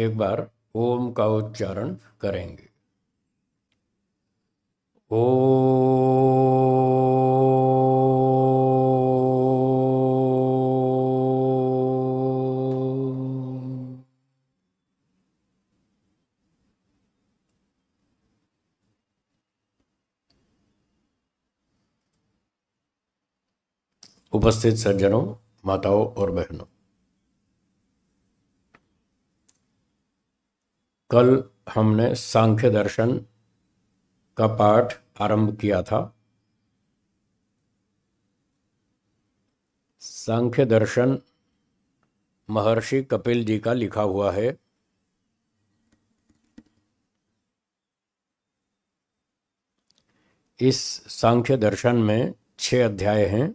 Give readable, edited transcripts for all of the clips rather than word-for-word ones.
एक बार ओम का उच्चारण करेंगे। ओ उपस्थित सज्जनों, माताओं और बहनों, कल हमने सांख्य दर्शन का पाठ आरंभ किया था। सांख्य दर्शन महर्षि कपिल जी का लिखा हुआ है। इस सांख्य दर्शन में 6 अध्याय हैं।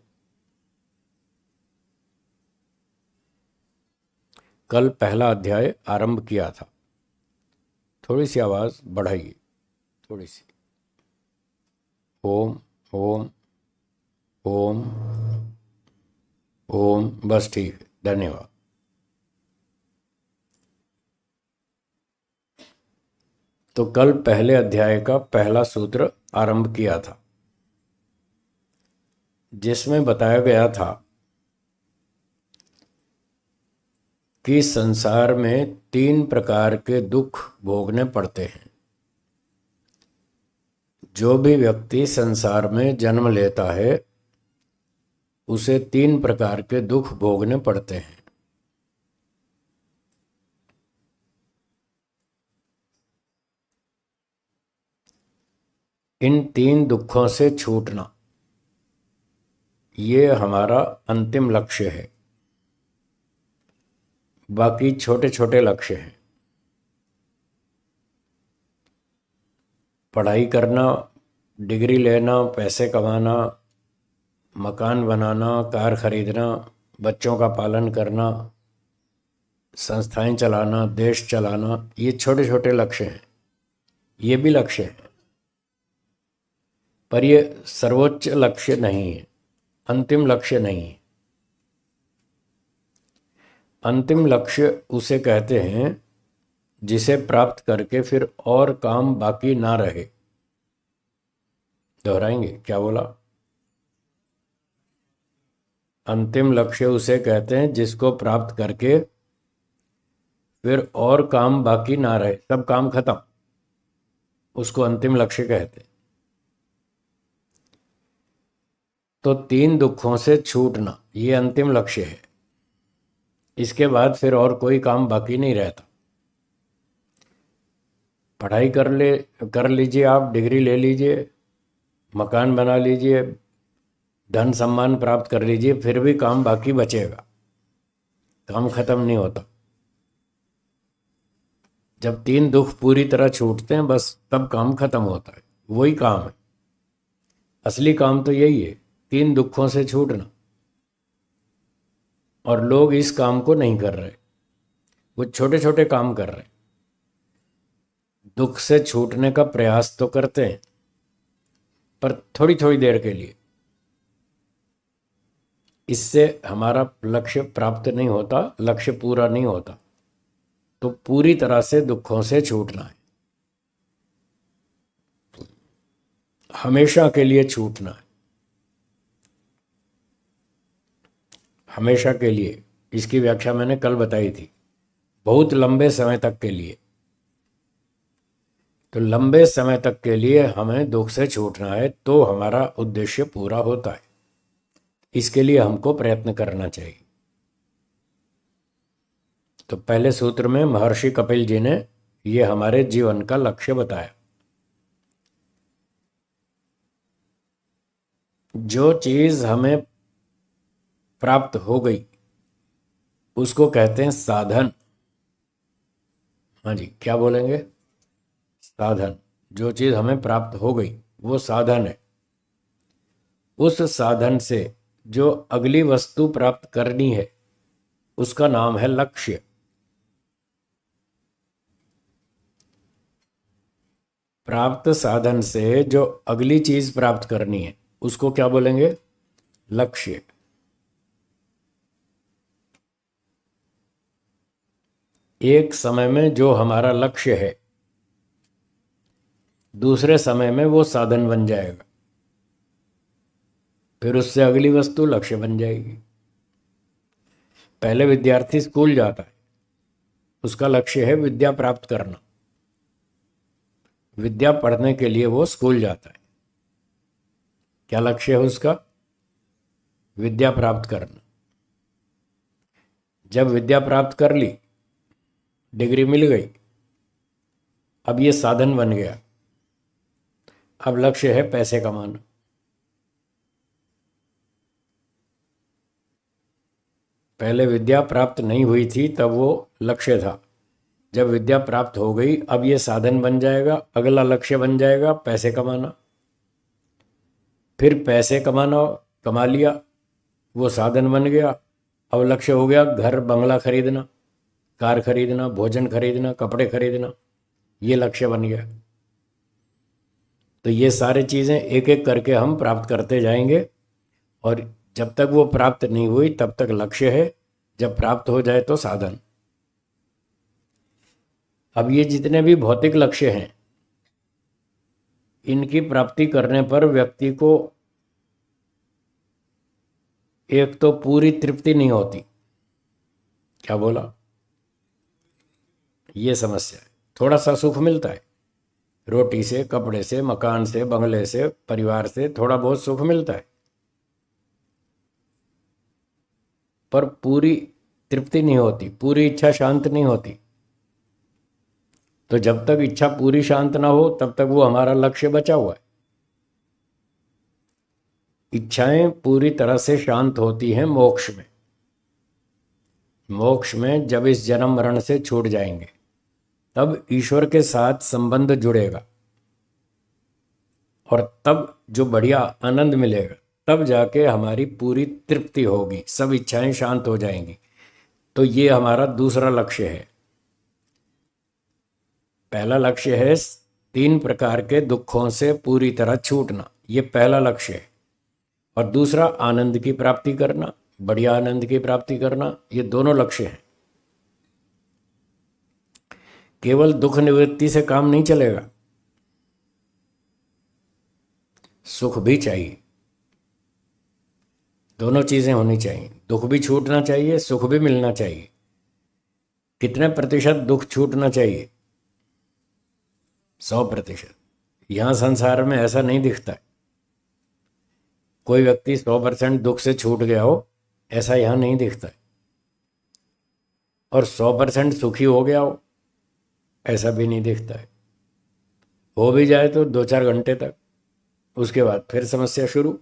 कल पहला अध्याय आरंभ किया था। थोड़ी सी आवाज बढ़ाइए, थोड़ी सी। ओम ओम ओम ओम, बस ठीक है, धन्यवाद। तो कल पहले अध्याय का पहला सूत्र आरंभ किया था, जिसमें बताया गया था कि संसार में 3 प्रकार के दुख भोगने पड़ते हैं। जो भी व्यक्ति संसार में जन्म लेता है उसे 3 प्रकार के दुख भोगने पड़ते हैं। इन 3 दुखों से छूटना, ये हमारा अंतिम लक्ष्य है। बाकी छोटे छोटे लक्ष्य हैं। पढ़ाई करना, डिग्री लेना, पैसे कमाना, मकान बनाना, कार खरीदना, बच्चों का पालन करना, संस्थाएं चलाना, देश चलाना, ये छोटे छोटे लक्ष्य हैं। ये भी लक्ष्य हैं, पर ये सर्वोच्च लक्ष्य नहीं है, अंतिम लक्ष्य नहीं है। अंतिम लक्ष्य उसे कहते हैं जिसे प्राप्त करके फिर और काम बाकी ना रहे। दोहराएंगे, क्या बोला? अंतिम लक्ष्य उसे कहते हैं जिसको प्राप्त करके फिर और काम बाकी ना रहे, सब काम खत्म, उसको अंतिम लक्ष्य कहते हैं। तो 3 दुखों से छूटना, ये अंतिम लक्ष्य है। इसके बाद फिर और कोई काम बाकी नहीं रहता। पढ़ाई कर लीजिए, आप डिग्री ले लीजिए, मकान बना लीजिए, धन सम्मान प्राप्त कर लीजिए, फिर भी काम बाकी बचेगा, काम खत्म नहीं होता। जब 3 दुख पूरी तरह छूटते हैं बस तब काम खत्म होता है। वही काम है, असली काम तो यही है, 3 दुखों से छूटना। और लोग इस काम को नहीं कर रहे, वो छोटे छोटे काम कर रहे हैं। दुख से छूटने का प्रयास तो करते हैं, पर थोड़ी थोड़ी देर के लिए। इससे हमारा लक्ष्य प्राप्त नहीं होता, लक्ष्य पूरा नहीं होता। तो पूरी तरह से दुखों से छूटना है, हमेशा के लिए छूटना है, हमेशा के लिए। इसकी व्याख्या मैंने कल बताई थी, बहुत लंबे समय तक के लिए। तो लंबे समय तक के लिए हमें दुख से छूटना है, तो हमारा उद्देश्य पूरा होता है। इसके लिए हमको प्रयत्न करना चाहिए। तो पहले सूत्र में महर्षि कपिल जी ने ये हमारे जीवन का लक्ष्य बताया। जो चीज हमें प्राप्त हो गई उसको कहते हैं साधन। हाँ जी, क्या बोलेंगे? साधन। जो चीज हमें प्राप्त हो गई वो साधन है। उस साधन से जो अगली वस्तु प्राप्त करनी है उसका नाम है लक्ष्य। प्राप्त साधन से जो अगली चीज प्राप्त करनी है उसको क्या बोलेंगे? लक्ष्य। एक समय में जो हमारा लक्ष्य है, दूसरे समय में वो साधन बन जाएगा, फिर उससे अगली वस्तु लक्ष्य बन जाएगी। पहले विद्यार्थी स्कूल जाता है, उसका लक्ष्य है विद्या प्राप्त करना। विद्या पढ़ने के लिए वो स्कूल जाता है। क्या लक्ष्य है उसका? विद्या प्राप्त करना। जब विद्या प्राप्त कर ली, डिग्री मिल गई, अब ये साधन बन गया। अब लक्ष्य है पैसे कमाना। पहले विद्या प्राप्त नहीं हुई थी, तब वो लक्ष्य था। जब विद्या प्राप्त हो गई, अब ये साधन बन जाएगा, अगला लक्ष्य बन जाएगा पैसे कमाना। फिर पैसे कमाना, कमा लिया, वो साधन बन गया। अब लक्ष्य हो गया घर बंगला खरीदना, कार खरीदना, भोजन खरीदना, कपड़े खरीदना, ये लक्ष्य बन गया। तो ये सारी चीज़ें एक एक करके हम प्राप्त करते जाएंगे, और जब तक वो प्राप्त नहीं हुई तब तक लक्ष्य है, जब प्राप्त हो जाए तो साधन। अब ये जितने भी भौतिक लक्ष्य हैं, इनकी प्राप्ति करने पर व्यक्ति को एक तो पूरी तृप्ति नहीं होती। क्या बोला? ये समस्या है। थोड़ा सा सुख मिलता है, रोटी से, कपड़े से, मकान से, बंगले से, परिवार से थोड़ा बहुत सुख मिलता है, पर पूरी तृप्ति नहीं होती, पूरी इच्छा शांत नहीं होती। तो जब तक इच्छा पूरी शांत ना हो तब तक वो हमारा लक्ष्य बचा हुआ है। इच्छाएं पूरी तरह से शांत होती हैं मोक्ष में। मोक्ष में जब इस जन्म मरण से छूट जाएंगे, तब ईश्वर के साथ संबंध जुड़ेगा, और तब जो बढ़िया आनंद मिलेगा, तब जाके हमारी पूरी तृप्ति होगी, सब इच्छाएं शांत हो जाएंगी। तो ये हमारा दूसरा लक्ष्य है। पहला लक्ष्य है 3 प्रकार के दुखों से पूरी तरह छूटना, ये पहला लक्ष्य है। और दूसरा आनंद की प्राप्ति करना, बढ़िया आनंद की प्राप्ति करना, ये दोनों लक्ष्य हैं। केवल दुख निवृत्ति से काम नहीं चलेगा, सुख भी चाहिए। दोनों चीजें होनी चाहिए, दुख भी छूटना चाहिए, सुख भी मिलना चाहिए। कितने प्रतिशत दुख छूटना चाहिए? 100%। यहां संसार में ऐसा नहीं दिखता है कोई व्यक्ति 100% दुख से छूट गया हो, ऐसा यहां नहीं दिखता है। और 100% सुखी हो गया हो, ऐसा भी नहीं दिखता है। हो भी जाए तो 2-4 घंटे तक, उसके बाद फिर समस्या शुरू।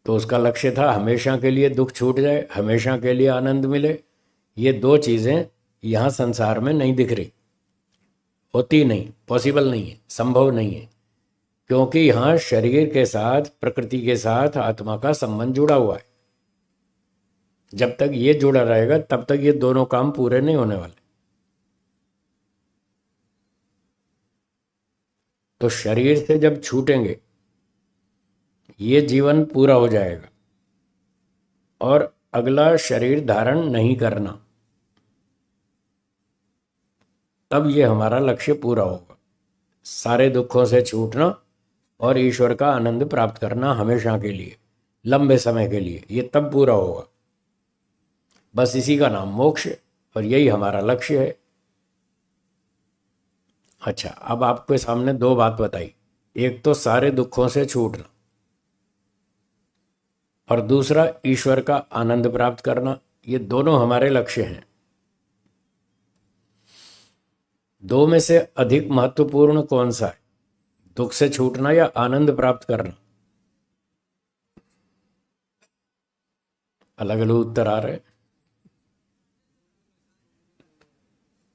तो उसका लक्ष्य था हमेशा के लिए दुख छूट जाए, हमेशा के लिए आनंद मिले। ये दो चीज़ें यहाँ संसार में नहीं दिख रही, होती नहीं, पॉसिबल नहीं है, संभव नहीं है। क्योंकि यहाँ शरीर के साथ, प्रकृति के साथ आत्मा का संबंध जुड़ा हुआ है। जब तक ये जुड़ा रहेगा तब तक ये दोनों काम पूरे नहीं होने वाले। तो शरीर से जब छूटेंगे, ये जीवन पूरा हो जाएगा, और अगला शरीर धारण नहीं करना, तब ये हमारा लक्ष्य पूरा होगा। सारे दुखों से छूटना और ईश्वर का आनंद प्राप्त करना हमेशा के लिए, लंबे समय के लिए, ये तब पूरा होगा। बस इसी का नाम मोक्ष है, और यही हमारा लक्ष्य है। अच्छा, अब आपके सामने 2 बात बताई। एक तो सारे दुखों से छूटना, और दूसरा ईश्वर का आनंद प्राप्त करना। ये दोनों हमारे लक्ष्य हैं। 2 में से अधिक महत्वपूर्ण कौन सा है? दुख से छूटना या आनंद प्राप्त करना? अलग अलग उत्तर आ रहे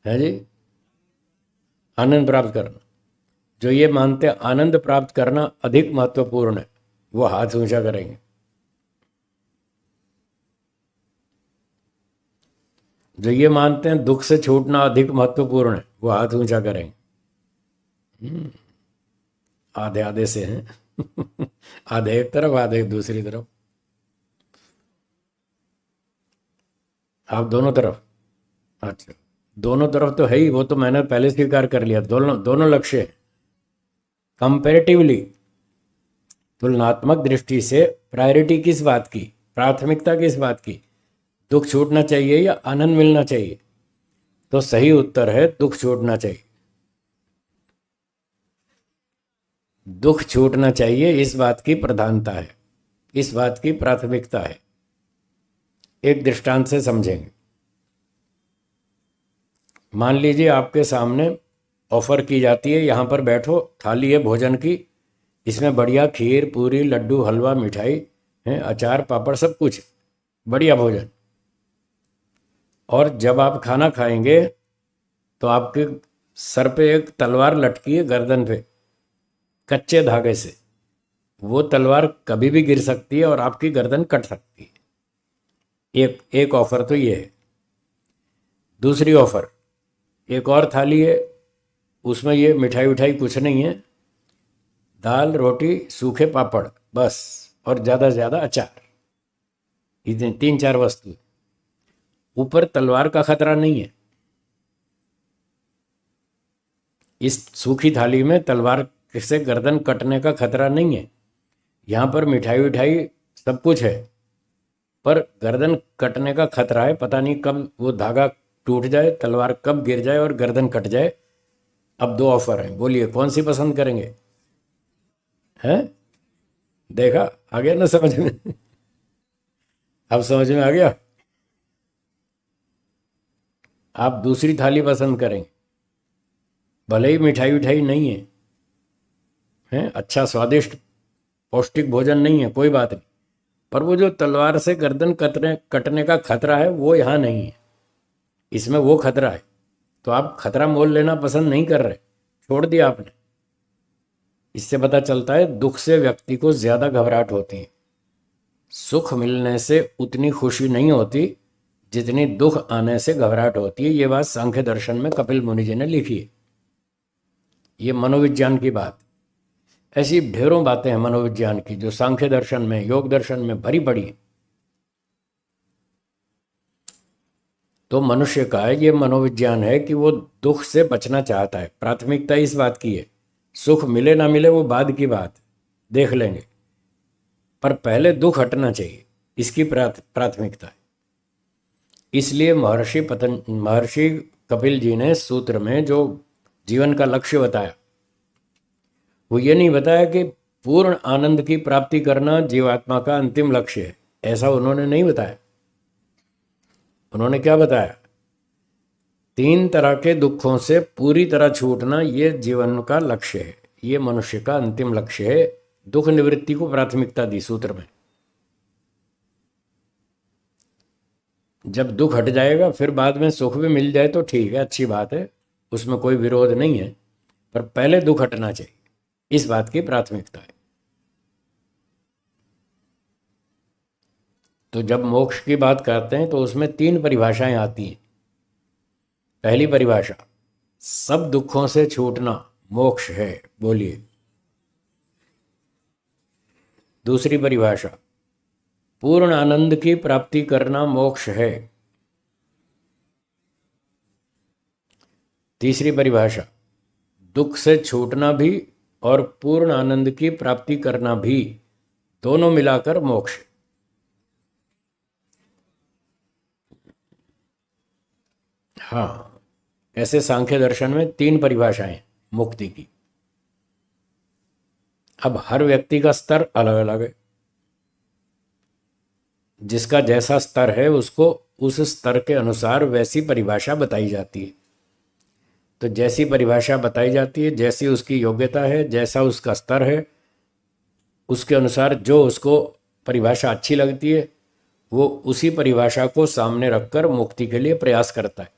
हैं जी। आनंद प्राप्त करना। जो ये मानते हैं आनंद प्राप्त करना अधिक महत्वपूर्ण है, वो हाथ ऊंचा करेंगे। जो ये मानते हैं दुख से छूटना अधिक महत्वपूर्ण है, वो हाथ ऊंचा करेंगे। आधे आधे से हैं आधे एक तरफ, आधे दूसरी तरफ। आप दोनों तरफ। अच्छा, दोनों तरफ तो है ही, वो तो मैंने पहले स्वीकार कर लिया, दोनों दोनों लक्ष्य है। कंपेरेटिवली, तुलनात्मक दृष्टि से प्रायोरिटी किस बात की, प्राथमिकता किस बात की, दुख छूटना चाहिए या आनंद मिलना चाहिए? तो सही उत्तर है दुख छूटना चाहिए। दुख छूटना चाहिए, इस बात की प्रधानता है, इस बात की प्राथमिकता है। एक दृष्टांत से समझेंगे। मान लीजिए आपके सामने ऑफर की जाती है, यहाँ पर बैठो, थाली है भोजन की, इसमें बढ़िया खीर पूरी लड्डू हलवा मिठाई है, अचार पापड़ सब कुछ, बढ़िया भोजन। और जब आप खाना खाएंगे तो आपके सर पे एक तलवार लटकी है गर्दन पे, कच्चे धागे से। वो तलवार कभी भी गिर सकती है और आपकी गर्दन कट सकती है। एक एक ऑफर तो ये है। दूसरी ऑफर, एक और थाली है, उसमें ये मिठाई विठाई कुछ नहीं है, दाल रोटी सूखे पापड़ बस, और ज़्यादा से ज़्यादा अचार, इतनी तीन चार वस्तु। ऊपर तलवार का खतरा नहीं है, इस सूखी थाली में तलवार से गर्दन कटने का खतरा नहीं है। यहाँ पर मिठाई विठाई सब कुछ है, पर गर्दन कटने का खतरा है, पता नहीं कब वो धागा टूट जाए, तलवार कब गिर जाए और गर्दन कट जाए। अब दो ऑफर हैं, बोलिए कौन सी पसंद करेंगे? हैं? देखा, आ गया ना समझ में? अब समझ में आ गया। आप दूसरी थाली पसंद करेंगे, भले ही मिठाई विठाई नहीं है, हैं अच्छा स्वादिष्ट पौष्टिक भोजन नहीं है, कोई बात नहीं, पर वो जो तलवार से गर्दन कटने कटने का खतरा है वो यहाँ नहीं है, इसमें वो खतरा है। तो आप खतरा मोल लेना पसंद नहीं कर रहे, छोड़ दिया आपने। इससे पता चलता है दुख से व्यक्ति को ज्यादा घबराहट होती है। सुख मिलने से उतनी खुशी नहीं होती जितनी दुख आने से घबराहट होती है। ये बात सांख्य दर्शन में कपिल मुनि जी ने लिखी है, ये मनोविज्ञान की बात। ऐसी ढेरों बातें हैं मनोविज्ञान की जो सांख्य दर्शन में योग दर्शन में भरी पड़ी हैं। तो मनुष्य का ये मनोविज्ञान है कि वो दुख से बचना चाहता है, प्राथमिकता इस बात की है। सुख मिले ना मिले वो बाद की बात, देख लेंगे, पर पहले दुख हटना चाहिए, इसकी प्राथमिकता है। इसलिए महर्षि कपिल जी ने सूत्र में जो जीवन का लक्ष्य बताया, वो ये नहीं बताया कि पूर्ण आनंद की प्राप्ति करना जीवात्मा का अंतिम लक्ष्य है, ऐसा उन्होंने नहीं बताया। उन्होंने क्या बताया? तीन तरह के दुखों से पूरी तरह छूटना ये जीवन का लक्ष्य है, ये मनुष्य का अंतिम लक्ष्य है। दुख निवृत्ति को प्राथमिकता दी सूत्र में। जब दुख हट जाएगा फिर बाद में सुख भी मिल जाए तो ठीक है, अच्छी बात है, उसमें कोई विरोध नहीं है, पर पहले दुख हटना चाहिए, इस बात की प्राथमिकता है। तो जब मोक्ष की बात करते हैं तो उसमें तीन परिभाषाएं आती हैं। पहली परिभाषा, सब दुखों से छूटना मोक्ष है, बोलिए। दूसरी परिभाषा, पूर्ण आनंद की प्राप्ति करना मोक्ष है। तीसरी परिभाषा, दुख से छूटना भी और पूर्ण आनंद की प्राप्ति करना भी, दोनों मिलाकर मोक्ष। हाँ, ऐसे सांख्य दर्शन में तीन परिभाषाएं मुक्ति की। अब हर व्यक्ति का स्तर अलग अलग है, जिसका जैसा स्तर है उसको उस स्तर के अनुसार वैसी परिभाषा बताई जाती है। तो जैसी परिभाषा बताई जाती है, जैसी उसकी योग्यता है, जैसा उसका स्तर है, उसके अनुसार जो उसको परिभाषा अच्छी लगती है वो उसी परिभाषा को सामने रखकर मुक्ति के लिए प्रयास करता है।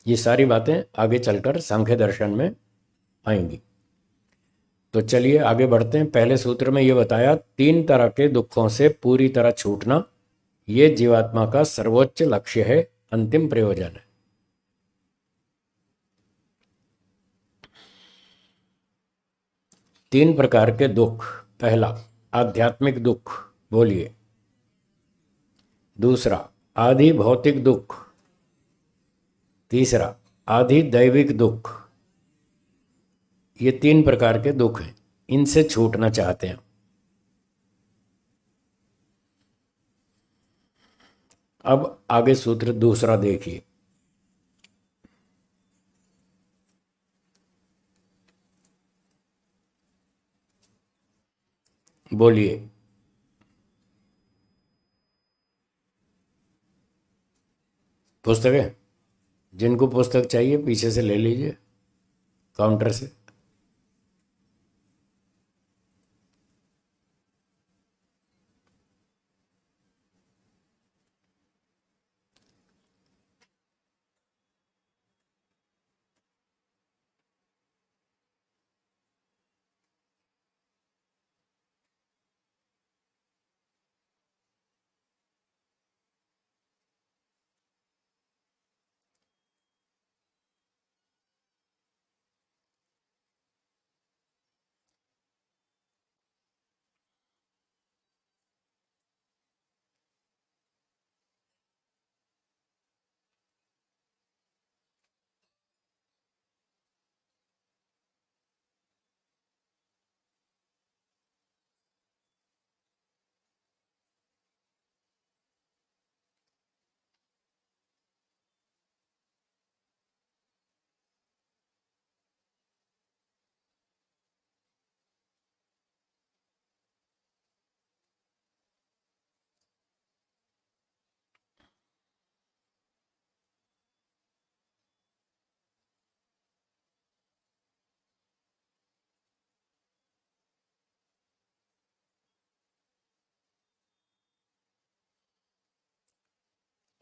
ये सारी बातें आगे चलकर सांख्य दर्शन में आएंगी। तो चलिए आगे बढ़ते हैं। पहले सूत्र में ये बताया, तीन तरह के दुखों से पूरी तरह छूटना ये जीवात्मा का सर्वोच्च लक्ष्य है, अंतिम प्रयोजन है। तीन प्रकार के दुख। पहला, आध्यात्मिक दुख, बोलिए। दूसरा आधि भौतिक दुख, तीसरा आधि दैविक दुख। ये 3 प्रकार के दुख हैं, इनसे छूटना चाहते हैं। अब आगे सूत्र दूसरा देखिए। बोलिए। पुस्तक है? जिनको पुस्तक चाहिए पीछे से ले लीजिए, काउंटर से।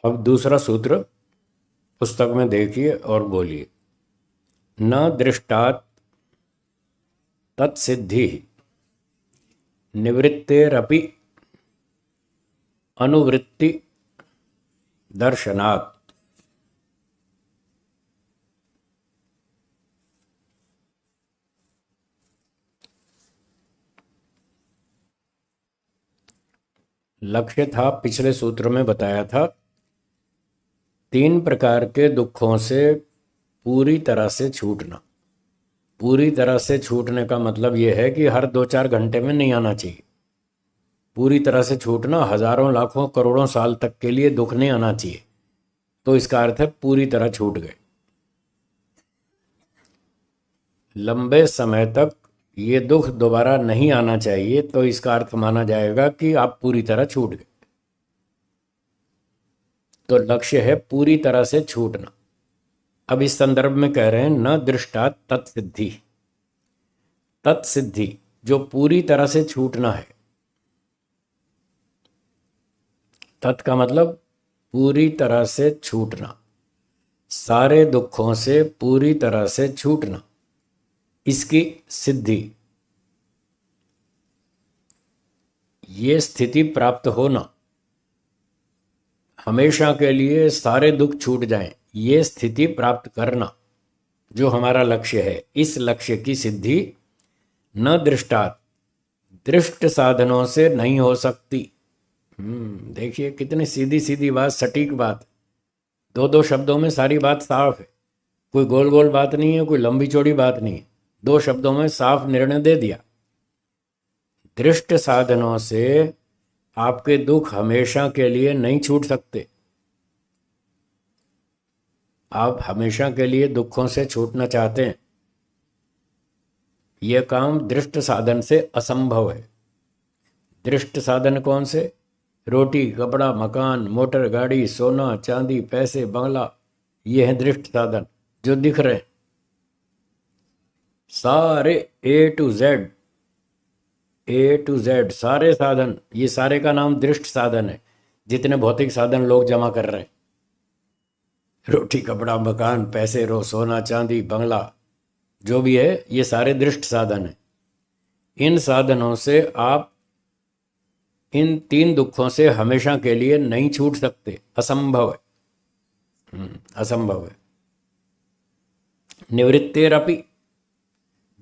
अब दूसरा सूत्र पुस्तक में देखिए और बोलिए। न दृष्टात् तत्सिद्धि निवृत्तेरपि अनुवृत्ति दर्शनात्। लक्ष्य था, पिछले सूत्र में बताया था, 3 प्रकार के दुखों से पूरी तरह से छूटना। पूरी तरह से छूटने का मतलब यह है कि हर 2-4 घंटे में नहीं आना चाहिए। पूरी तरह से छूटना, हजारों लाखों करोड़ों साल तक के लिए दुख नहीं आना चाहिए, तो इसका अर्थ है पूरी तरह छूट गए। लंबे समय तक ये दुख दोबारा नहीं आना चाहिए, तो इसका अर्थ माना जाएगा कि आप पूरी तरह छूट गए। तो लक्ष्य है पूरी तरह से छूटना। अब इस संदर्भ में कह रहे हैं न दृष्टा तत्सिद्धि। तत्सिद्धि जो पूरी तरह से छूटना है। तत् का मतलब पूरी तरह से छूटना, सारे दुखों से पूरी तरह से छूटना, इसकी सिद्धि, ये स्थिति प्राप्त होना, हमेशा के लिए सारे दुख छूट जाएं, ये स्थिति प्राप्त करना जो हमारा लक्ष्य है, इस लक्ष्य की सिद्धि न दृष्टात्, दृष्ट साधनों से नहीं हो सकती। देखिए कितनी सीधी सीधी बात, सटीक बात, 2-2 शब्दों में सारी बात साफ है। कोई गोल गोल बात नहीं है, कोई लंबी चौड़ी बात नहीं है, 2 शब्दों में साफ निर्णय दे दिया। दृष्ट साधनों से आपके दुख हमेशा के लिए नहीं छूट सकते। आप हमेशा के लिए दुखों से छूटना चाहते हैं, यह काम दृष्ट साधन से असंभव है। दृष्ट साधन कौन से? रोटी, कपड़ा, मकान, मोटर, गाड़ी, सोना, चांदी, पैसे, बंगला, ये हैं दृष्ट साधन जो दिख रहे हैं। सारे ए टू जेड सारे साधन, ये सारे का नाम दृष्ट साधन है। जितने भौतिक साधन लोग जमा कर रहे हैं, रोटी, कपड़ा, मकान, पैसे, सोना, चांदी, बंगला, जो भी है, ये सारे दृष्ट साधन है। इन साधनों से आप इन 3 दुखों से हमेशा के लिए नहीं छूट सकते, असंभव है। असंभव है। निवृत्तेरपि,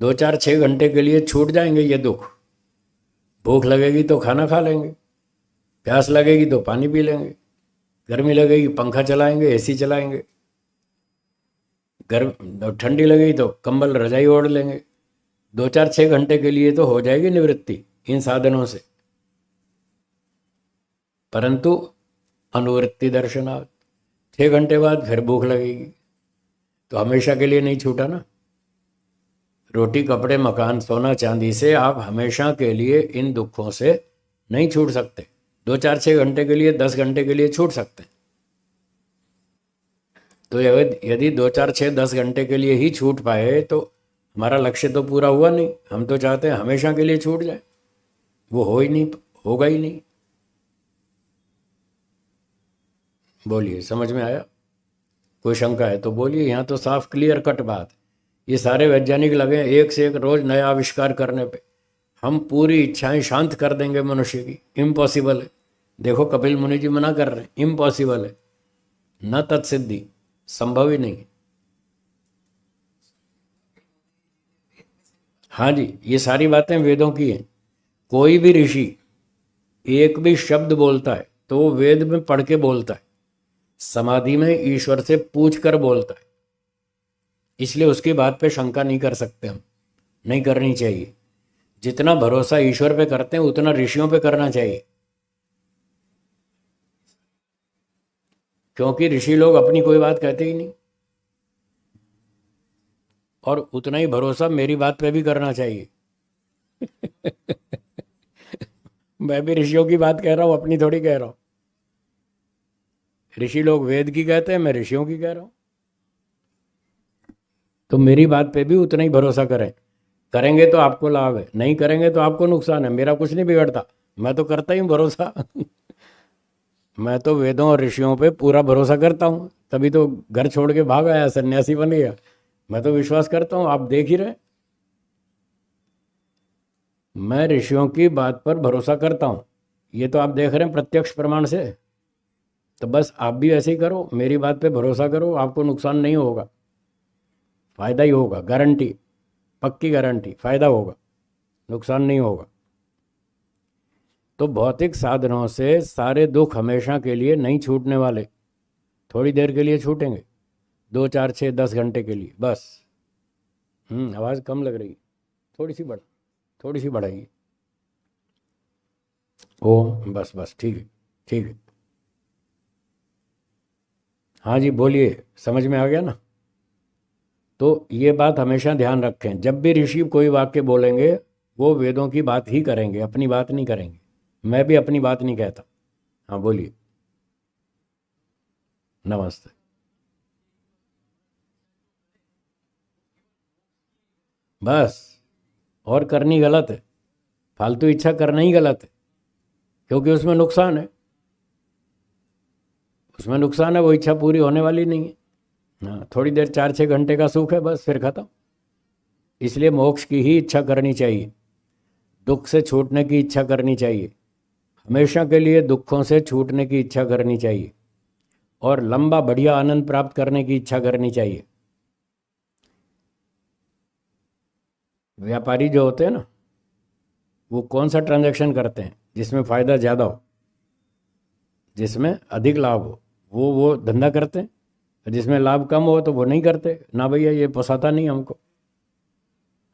2-4-6 घंटे के लिए छूट जाएंगे ये दुख। भूख लगेगी तो खाना खा लेंगे, प्यास लगेगी तो पानी पी लेंगे, गर्मी लगेगी पंखा चलाएंगे, एसी चलाएंगे। गर्म ठंडी लगेगी तो कंबल रजाई ओढ़ लेंगे। 2 4 6 घंटे के लिए तो हो जाएगी निवृत्ति इन साधनों से, परंतु अनुवृत्ति दर्शनार्थ 6 घंटे बाद फिर भूख लगेगी, तो हमेशा के लिए नहीं छूटा ना। रोटी कपड़े मकान सोना चांदी से आप हमेशा के लिए इन दुखों से नहीं छूट सकते। 2 4 6 घंटे के लिए, 10 घंटे के लिए छूट सकते हैं। तो यदि 2 4 6 10 घंटे के लिए ही छूट पाए तो हमारा लक्ष्य तो पूरा हुआ नहीं। हम तो चाहते हैं हमेशा के लिए छूट जाए, वो हो ही नहीं, होगा ही नहीं। बोलिए, समझ में आया? कोई शंका है तो बोलिए। यहाँ तो साफ क्लियर कट बात है। ये सारे वैज्ञानिक लगे हैं एक से एक रोज नया आविष्कार करने पे। हम पूरी इच्छाएं शांत कर देंगे मनुष्य की, इम्पॉसिबल है। देखो कपिल मुनि जी मना कर रहे हैं, इम्पॉसिबल है, न तत्सिद्धि, संभव ही नहीं। हाँ जी, ये सारी बातें वेदों की हैं। कोई भी ऋषि एक भी शब्द बोलता है तो वो वेद में पढ़ के बोलता है, समाधि में ईश्वर से पूछ कर बोलता है। इसलिए उसकी बात पे शंका नहीं कर सकते हम, नहीं करनी चाहिए। जितना भरोसा ईश्वर पे करते हैं उतना ऋषियों पे करना चाहिए, क्योंकि ऋषि लोग अपनी कोई बात कहते ही नहीं। और उतना ही भरोसा मेरी बात पे भी करना चाहिए। मैं भी ऋषियों की बात कह रहा हूं, अपनी थोड़ी कह रहा हूं। ऋषि लोग वेद की कहते हैं, मैं ऋषियों की कह रहा हूं। तो मेरी बात पे भी उतना ही भरोसा करें। करेंगे तो आपको लाभ है, नहीं करेंगे तो आपको नुकसान है। मेरा कुछ नहीं बिगड़ता, मैं तो करता ही हूं भरोसा। मैं तो वेदों और ऋषियों पे पूरा भरोसा करता हूं, तभी तो घर छोड़ के भाग आया, सन्यासी बन गया। मैं तो विश्वास करता हूं, आप देख ही रहे। मैं ऋषियों की बात पर भरोसा करता हूं, ये तो आप देख रहे हैं प्रत्यक्ष प्रमाण से। तो बस आप भी ऐसे ही करो, मेरी बात पे भरोसा करो, आपको नुकसान नहीं होगा, फायदा ही होगा, गारंटी, पक्की गारंटी, फायदा होगा, नुकसान नहीं होगा। तो भौतिक साधनों से सारे दुख हमेशा के लिए नहीं छूटने वाले, थोड़ी देर के लिए छूटेंगे, 2 4 6 10 घंटे के लिए बस। आवाज़ कम लग रही, थोड़ी सी बढ़, थोड़ी सी बढ़ाइए। ओ बस बस, ठीक है, ठीक है। हाँ जी बोलिए, समझ में आ गया ना? तो ये बात हमेशा ध्यान रखें, जब भी ऋषि कोई वाक्य बोलेंगे वो वेदों की बात ही करेंगे, अपनी बात नहीं करेंगे। मैं भी अपनी बात नहीं कहता। हाँ बोलिए। नमस्ते। बस, और करनी गलत है, फालतू इच्छा करना ही गलत है, क्योंकि उसमें नुकसान है, उसमें नुकसान है, वो इच्छा पूरी होने वाली नहीं है। हाँ, थोड़ी देर 4 6 घंटे का सुख है, बस फिर खत्म। इसलिए मोक्ष की ही इच्छा करनी चाहिए, दुख से छूटने की इच्छा करनी चाहिए, हमेशा के लिए दुखों से छूटने की इच्छा करनी चाहिए, और लंबा बढ़िया आनंद प्राप्त करने की इच्छा करनी चाहिए। व्यापारी जो होते हैं ना, वो कौन सा ट्रांजैक्शन करते हैं जिसमें फ़ायदा ज़्यादा हो, जिसमें अधिक लाभ हो, वो धंधा करते हैं। जिसमें लाभ कम हो तो वो नहीं करते ना। भैया ये पोसाता नहीं हमको,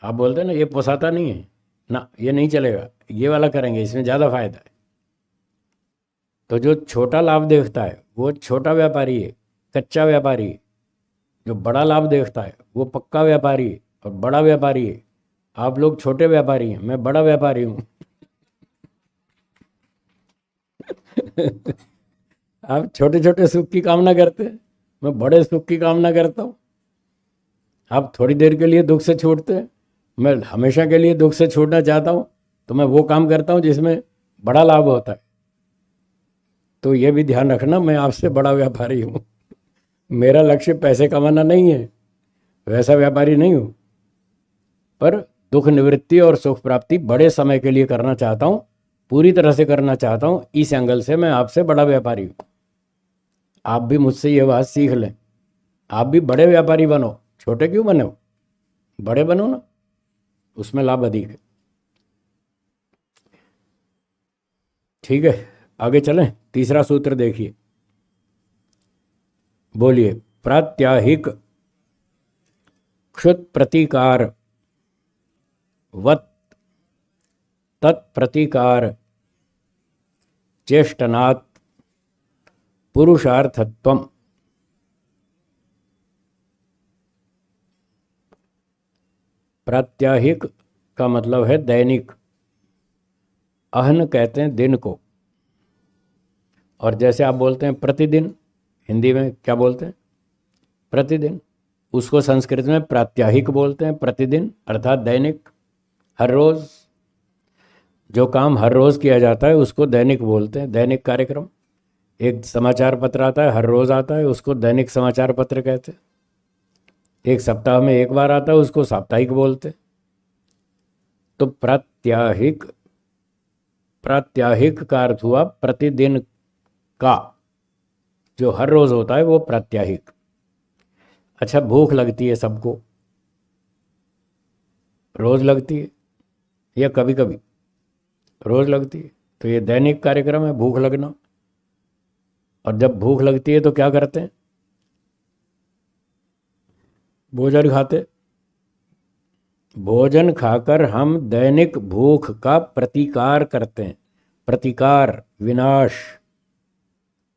आप बोलते हैं ना ये पोसाता नहीं है ना, ये नहीं चलेगा, ये वाला करेंगे, इसमें ज़्यादा फायदा है। तो जो छोटा लाभ देखता है वो छोटा व्यापारी है, कच्चा व्यापारी है। जो बड़ा लाभ देखता है वो पक्का व्यापारी है और बड़ा व्यापारी है। आप लोग छोटे व्यापारी हैं, मैं बड़ा व्यापारी हूँ। आप छोटे छोटे सुख की कामना करते हैं, मैं बड़े सुख की कामना करता हूँ। आप थोड़ी देर के लिए दुख से छूटते हैं, मैं हमेशा के लिए दुख से छूटना चाहता हूँ। तो मैं वो काम करता हूँ जिसमें बड़ा लाभ होता है। तो ये भी ध्यान रखना, मैं आपसे बड़ा व्यापारी हूँ। मेरा लक्ष्य पैसे कमाना नहीं है, वैसा व्यापारी नहीं हूँ। पर दुख निवृत्ति और सुख प्राप्ति बड़े समय के लिए करना चाहता हूँ, पूरी तरह से करना चाहता हूँ। इस एंगल से मैं आपसे बड़ा व्यापारी हूँ। आप भी मुझसे ये बात सीख लें, आप भी बड़े व्यापारी बनो, छोटे क्यों बने हो, बड़े बनो ना, उसमें लाभ अधिक है। ठीक है, आगे चलें। तीसरा सूत्र देखिए, बोलिए। प्रात्याहिक क्षुत प्रतीकार वत तत्प्रतीकार चेष्टनात् पुरुषार्थत्वम। प्रात्याहिक का मतलब है दैनिक, अहन कहते हैं दिन को, और जैसे आप बोलते हैं प्रतिदिन, हिंदी में क्या बोलते हैं? प्रतिदिन। उसको संस्कृत में प्रात्याहिक बोलते हैं, प्रतिदिन अर्थात दैनिक, हर रोज। जो काम हर रोज किया जाता है उसको दैनिक बोलते हैं, दैनिक कार्यक्रम। एक समाचार पत्र आता है, हर रोज आता है, उसको दैनिक समाचार पत्र कहते हैं। एक सप्ताह में एक बार आता है, उसको साप्ताहिक बोलते हैं। तो प्रात्याहिक, प्रात्याहिक का अर्थ हुआ प्रतिदिन का, जो हर रोज होता है वो प्रात्याहिक। अच्छा, भूख लगती है सबको, रोज लगती है या कभी कभी? रोज लगती है। तो ये दैनिक कार्यक्रम है, भूख लगना। और जब भूख लगती है तो क्या करते हैं? भोजन खाते। भोजन खाकर हम दैनिक भूख का प्रतिकार करते हैं। प्रतिकार, विनाश।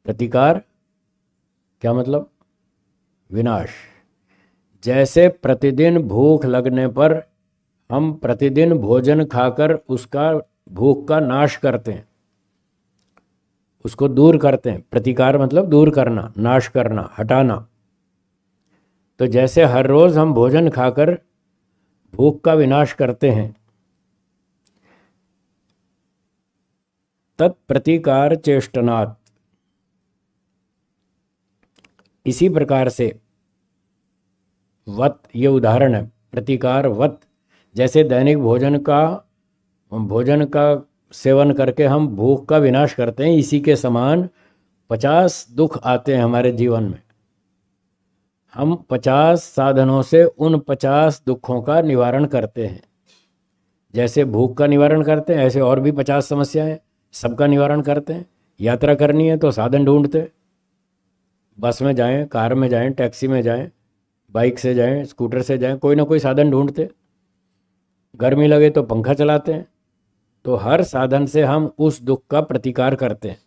प्रतिकार क्या मतलब? विनाश। जैसे प्रतिदिन भूख लगने पर हम प्रतिदिन भोजन खाकर उसका भूख का नाश करते हैं, उसको दूर करते हैं। प्रतिकार मतलब दूर करना, नाश करना, हटाना। तो जैसे हर रोज हम भोजन खाकर भूख का विनाश करते हैं, तत्प्रतिकार चेष्टनात्, इसी प्रकार से वत, ये उदाहरण है, प्रतिकार वत। जैसे दैनिक भोजन का सेवन करके हम भूख का विनाश करते हैं, इसी के समान 50 दुख आते हैं हमारे जीवन में। हम 50 साधनों से उन 50 दुखों का निवारण करते हैं। जैसे भूख का निवारण करते हैं, ऐसे और भी 50 समस्याएं, सबका निवारण करते हैं। यात्रा करनी है तो साधन ढूंढते, बस में जाएं, कार में जाएं, टैक्सी में जाएं, बाइक से जाएं, स्कूटर से जाएं, कोई ना कोई साधन ढूंढते। गर्मी लगे तो पंखा चलाते हैं। तो हर साधन से हम उस दुख का प्रतिकार करते हैं।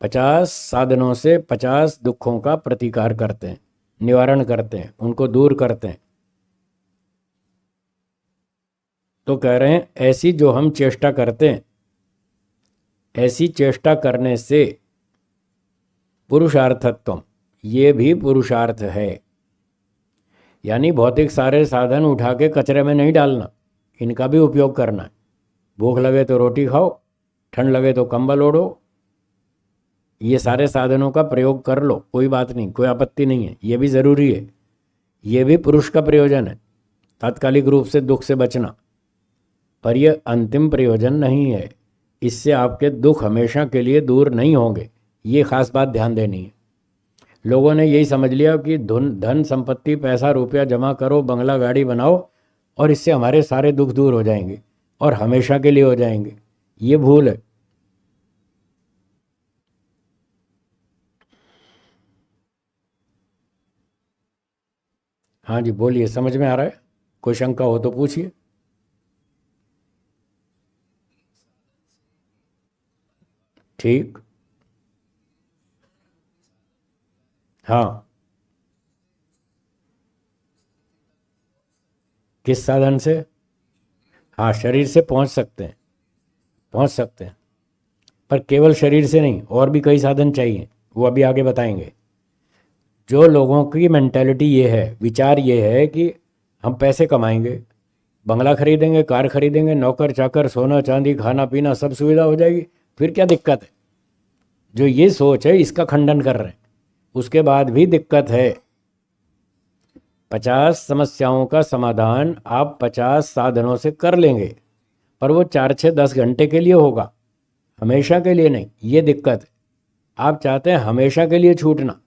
50 साधनों से 50 दुखों का प्रतिकार करते हैं, निवारण करते हैं, उनको दूर करते हैं। तो कह रहे हैं ऐसी जो हम चेष्टा करते हैं, ऐसी चेष्टा करने से पुरुषार्थत्व, ये भी पुरुषार्थ है। यानी भौतिक सारे साधन उठा के कचरे में नहीं डालना, इनका भी उपयोग करना है। भूख लगे तो रोटी खाओ, ठंड लगे तो कंबल ओढ़ो, ये सारे साधनों का प्रयोग कर लो, कोई बात नहीं, कोई आपत्ति नहीं है, ये भी ज़रूरी है। ये भी पुरुष का प्रयोजन है, तात्कालिक रूप से दुख से बचना, पर यह अंतिम प्रयोजन नहीं है। इससे आपके दुख हमेशा के लिए दूर नहीं होंगे, ये खास बात ध्यान देनी है। लोगों ने यही समझ लिया कि धन संपत्ति, पैसा रुपया जमा करो, बंगला गाड़ी बनाओ और इससे हमारे सारे दुख दूर हो जाएंगे और हमेशा के लिए हो जाएंगे। ये भूल है। हाँ जी, बोलिए, समझ में आ रहा है? कोई शंका हो तो पूछिए। ठीक। हाँ, किस साधन से? हाँ, शरीर से पहुंच सकते हैं, पहुंच सकते हैं, पर केवल शरीर से नहीं, और भी कई साधन चाहिए, वो अभी आगे बताएंगे। जो लोगों की मेंटेलिटी ये है, विचार ये है कि हम पैसे कमाएंगे, बंगला खरीदेंगे, कार खरीदेंगे, नौकर चाकर, सोना चांदी, खाना पीना सब सुविधा हो जाएगी, फिर क्या दिक्कत है? जो ये सोच है इसका खंडन कर रहे हैं। उसके बाद भी दिक्कत है। 50 समस्याओं का समाधान आप 50 साधनों से कर लेंगे, पर वो 4-6-10 घंटे के लिए होगा, हमेशा के लिए नहीं। ये दिक्कत है। आप चाहते हैं हमेशा के लिए छूटना,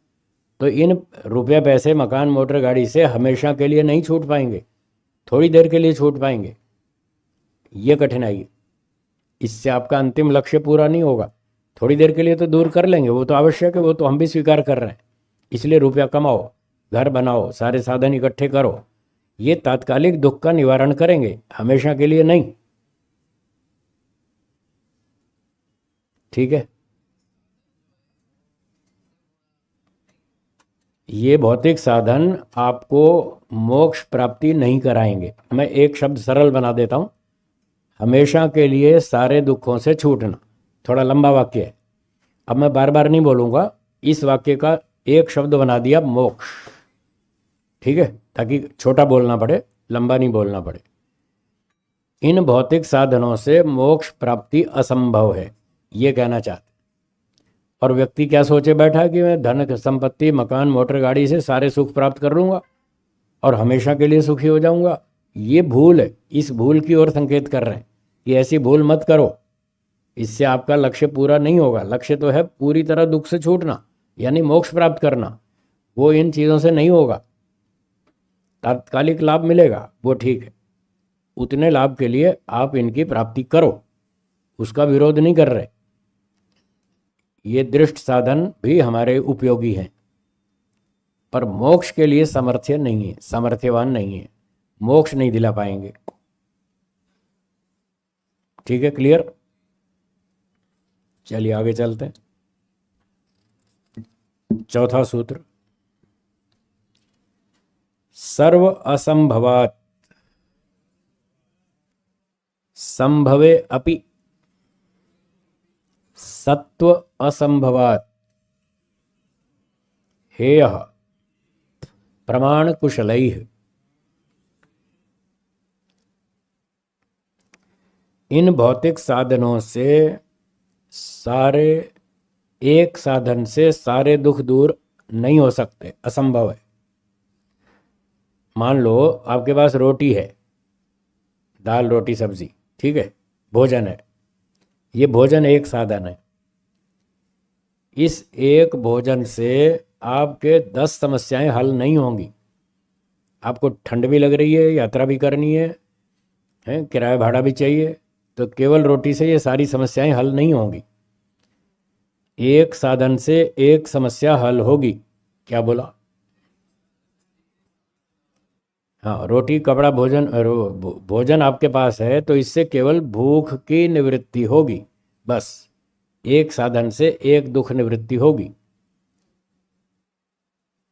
तो इन रुपया पैसे, मकान, मोटर, गाड़ी से हमेशा के लिए नहीं छूट पाएंगे, थोड़ी देर के लिए छूट पाएंगे। ये कठिनाई है, इससे आपका अंतिम लक्ष्य पूरा नहीं होगा। थोड़ी देर के लिए तो दूर कर लेंगे, वो तो आवश्यक है, वो तो हम भी स्वीकार कर रहे हैं, इसलिए रुपया कमाओ, घर बनाओ, सारे साधन इकट्ठे करो। ये तात्कालिक दुख का निवारण करेंगे, हमेशा के लिए नहीं। ठीक है। ये भौतिक साधन आपको मोक्ष प्राप्ति नहीं कराएंगे। मैं एक शब्द सरल बना देता हूँ, हमेशा के लिए सारे दुखों से छूटना। थोड़ा लंबा वाक्य है, अब मैं बार बार नहीं बोलूँगा। इस वाक्य का एक शब्द बना दिया, मोक्ष। ठीक है, ताकि छोटा बोलना पड़े, लंबा नहीं बोलना पड़े। इन भौतिक साधनों से मोक्ष प्राप्ति असंभव है, ये कहना चाहते। और व्यक्ति क्या सोचे बैठा कि मैं धन संपत्ति मकान मोटर गाड़ी से सारे सुख प्राप्त कर लूँगा और हमेशा के लिए सुखी हो जाऊँगा। ये भूल है, इस भूल की ओर संकेत कर रहे हैं कि ऐसी भूल मत करो, इससे आपका लक्ष्य पूरा नहीं होगा। लक्ष्य तो है पूरी तरह दुख से छूटना, यानी मोक्ष प्राप्त करना। वो इन चीज़ों से नहीं होगा। तात्कालिक लाभ मिलेगा वो ठीक है, उतने लाभ के लिए आप इनकी प्राप्ति करो, उसका विरोध नहीं कर रहे। ये दृष्ट साधन भी हमारे उपयोगी हैं, पर मोक्ष के लिए सामर्थ्य नहीं है, सामर्थ्यवान नहीं है, मोक्ष नहीं दिला पाएंगे। ठीक है, क्लियर? चलिए आगे चलते हैं। चौथा सूत्र, सर्व असंभवात् संभवे अपि सत्व असंभवात् हेयः प्रमाण कुशलैः। इन भौतिक साधनों से सारे, एक साधन से सारे दुख दूर नहीं हो सकते, असंभव है। मान लो आपके पास रोटी है, दाल रोटी सब्जी, ठीक है, भोजन है। ये भोजन एक साधन है। इस एक भोजन से आपके 10 समस्याएं हल नहीं होंगी। आपको ठंड भी लग रही है, यात्रा भी करनी है, किराया भाड़ा भी चाहिए, तो केवल रोटी से ये सारी समस्याएं हल नहीं होंगी। एक साधन से एक समस्या हल होगी। क्या बोला? हाँ, रोटी कपड़ा भोजन, भोजन आपके पास है तो इससे केवल भूख की निवृत्ति होगी, बस। एक साधन से एक दुख निवृत्ति होगी।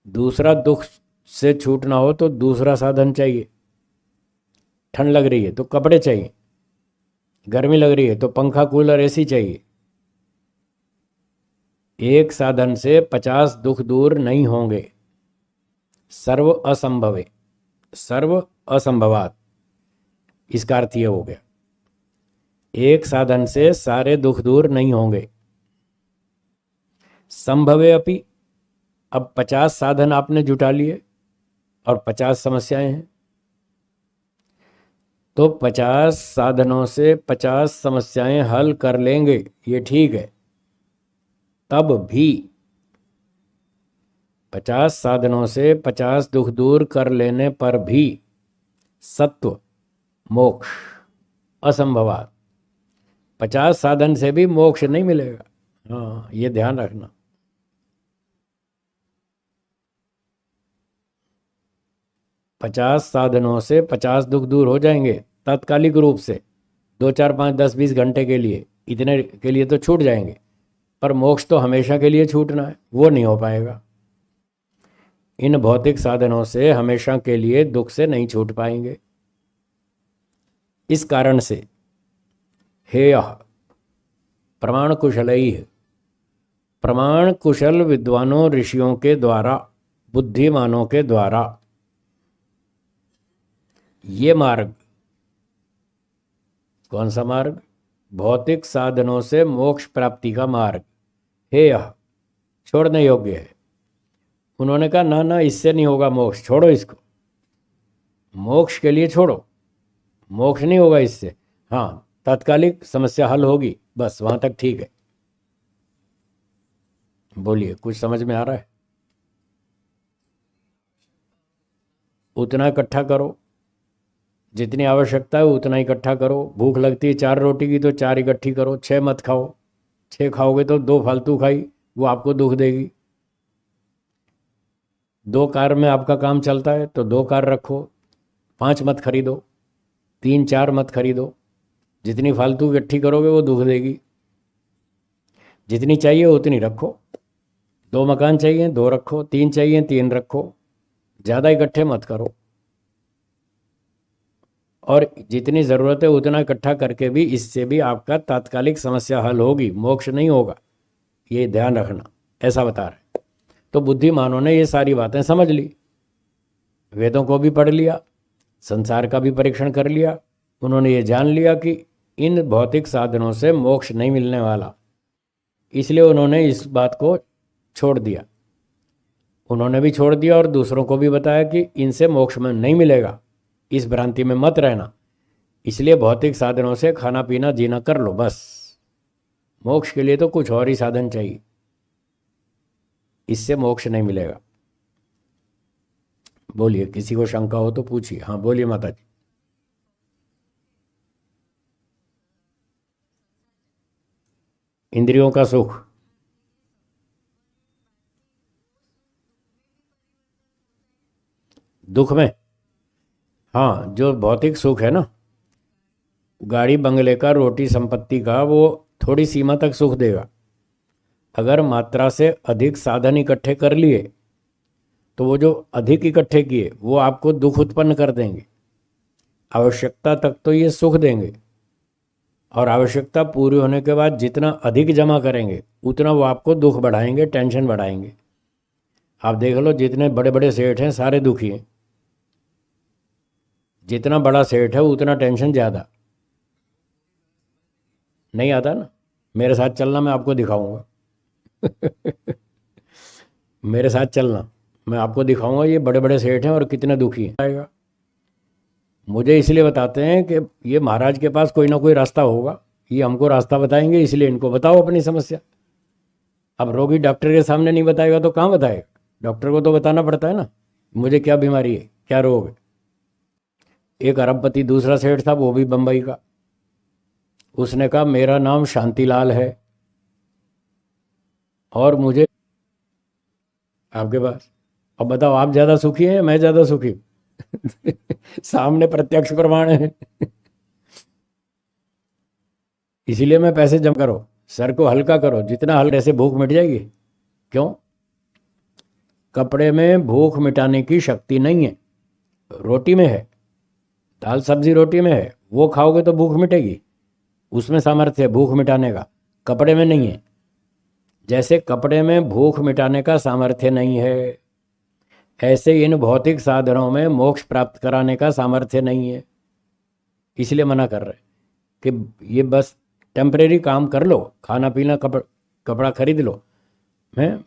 दूसरा दुख से छूटना हो तो दूसरा साधन चाहिए। ठंड लग रही है तो कपड़े चाहिए, गर्मी लग रही है तो पंखा कूलर एसी चाहिए। एक साधन से 50 दुख दूर नहीं होंगे। सर्व असंभवे, सर्व असंभवात, इसका अर्थ ये हो गया, एक साधन से सारे दुख दूर नहीं होंगे। संभवे अपि, अब 50 साधन आपने जुटा लिए और 50 समस्याएं हैं, तो 50 साधनों से 50 समस्याएं हल कर लेंगे, ये ठीक है। तब भी 50 साधनों से 50 दुख दूर कर लेने पर भी सत्व मोक्ष असंभवात, 50 साधन से भी मोक्ष नहीं मिलेगा। हाँ, ये ध्यान रखना। पचास साधनों से 50 दुख दूर हो जाएंगे तात्कालिक रूप से, 2, 4, 5, 10, 20 घंटे के लिए, इतने के लिए तो छूट जाएंगे, पर मोक्ष तो हमेशा के लिए छूटना है, वो नहीं हो पाएगा। इन भौतिक साधनों से हमेशा के लिए दुख से नहीं छूट पाएंगे। इस कारण से हेयः प्रमाण कुशलैः, प्रमाण कुशल विद्वानों ऋषियों के द्वारा, बुद्धिमानों के द्वारा ये मार्ग, कौन सा मार्ग? भौतिक साधनों से मोक्ष प्राप्ति का मार्ग, हेयः छोड़ने योग्य है। उन्होंने कहा ना ना, इससे नहीं होगा मोक्ष, छोड़ो इसको, मोक्ष के लिए छोड़ो, मोक्ष नहीं होगा इससे। हाँ, तात्कालिक समस्या हल होगी, बस वहां तक ठीक है। बोलिए, कुछ समझ में आ रहा है? उतना इकट्ठा करो, जितनी आवश्यकता है उतना इकट्ठा करो। भूख लगती है 4 रोटी की तो 4 इकट्ठी करो, 6 मत खाओ। 6 खाओगे तो 2 फालतू खाई, वो आपको दुख देगी। 2 कार में आपका काम चलता है तो 2 कार रखो, 5 मत खरीदो, 3-4 मत खरीदो। जितनी फालतू इकट्ठी करोगे वो दुख देगी। जितनी चाहिए उतनी रखो। 2 मकान चाहिए 2 रखो, 3 चाहिए 3 रखो, ज़्यादा इकट्ठे मत करो। और जितनी ज़रूरत है उतना इकट्ठा करके भी इससे भी आपका तात्कालिक समस्या हल होगी, मोक्ष नहीं होगा, ये ध्यान रखना, ऐसा बता रहे। तो बुद्धिमानों ने ये सारी बातें समझ ली, वेदों को भी पढ़ लिया, संसार का भी परीक्षण कर लिया। उन्होंने ये जान लिया कि इन भौतिक साधनों से मोक्ष नहीं मिलने वाला, इसलिए उन्होंने इस बात को छोड़ दिया। उन्होंने भी छोड़ दिया और दूसरों को भी बताया कि इनसे मोक्ष में नहीं मिलेगा, इस भ्रांति में मत रहना। इसलिए भौतिक साधनों से खाना पीना जीना कर लो बस, मोक्ष के लिए तो कुछ और ही साधन चाहिए, इससे मोक्ष नहीं मिलेगा। बोलिए, किसी को शंका हो तो पूछिए। हाँ बोलिए माता जी। इंद्रियों का सुख, दुख में, हाँ जो भौतिक सुख है ना, गाड़ी बंगले का, रोटी संपत्ति का, वो थोड़ी सीमा तक सुख देगा। अगर मात्रा से अधिक साधन इकट्ठे कर लिए तो वो जो अधिक इकट्ठे किए वो आपको दुख उत्पन्न कर देंगे। आवश्यकता तक तो ये सुख देंगे, और आवश्यकता पूरी होने के बाद जितना अधिक जमा करेंगे उतना वो आपको दुख बढ़ाएंगे, टेंशन बढ़ाएंगे। आप देख लो, जितने बड़े बड़े सेठ हैं सारे दुखी हैं। जितना बड़ा सेठ है उतना टेंशन ज़्यादा। नहीं आता ना, मेरे साथ चलना, मैं आपको दिखाऊंगा। मेरे साथ चलना, मैं आपको दिखाऊंगा ये बड़े बड़े सेठ हैं और कितने दुखी हैं। आएगा, मुझे इसलिए बताते हैं कि ये महाराज के पास कोई ना कोई रास्ता होगा, ये हमको रास्ता बताएंगे, इसलिए इनको बताओ अपनी समस्या। अब रोगी डॉक्टर के सामने नहीं बताएगा तो कहाँ बताएगा? डॉक्टर को तो बताना पड़ता है ना, मुझे क्या बीमारी है, क्या रोग है। एक अरबपति दूसरा सेठ था, वो भी बम्बई का, उसने कहा मेरा नाम शांतिलाल है और मुझे आपके पास, अब बताओ आप ज़्यादा सुखी हैं या मैं ज़्यादा सुखी हूँ? सामने प्रत्यक्ष प्रमाण है। इसीलिए मैं पैसे जमा करो, सर को हल्का करो, जितना हल्का से भूख मिट जाएगी। क्यों? कपड़े में भूख मिटाने की शक्ति नहीं है, रोटी में है, दाल सब्जी रोटी में है, वो खाओगे तो भूख मिटेगी, उसमें सामर्थ्य है भूख मिटाने का, कपड़े में नहीं है। जैसे कपड़े में भूख मिटाने का सामर्थ्य नहीं है, ऐसे इन भौतिक साधनों में मोक्ष प्राप्त कराने का सामर्थ्य नहीं है। इसलिए मना कर रहे कि ये बस टेम्परेरी काम कर लो, खाना पीना कपड़ा खरीद लो, हैं,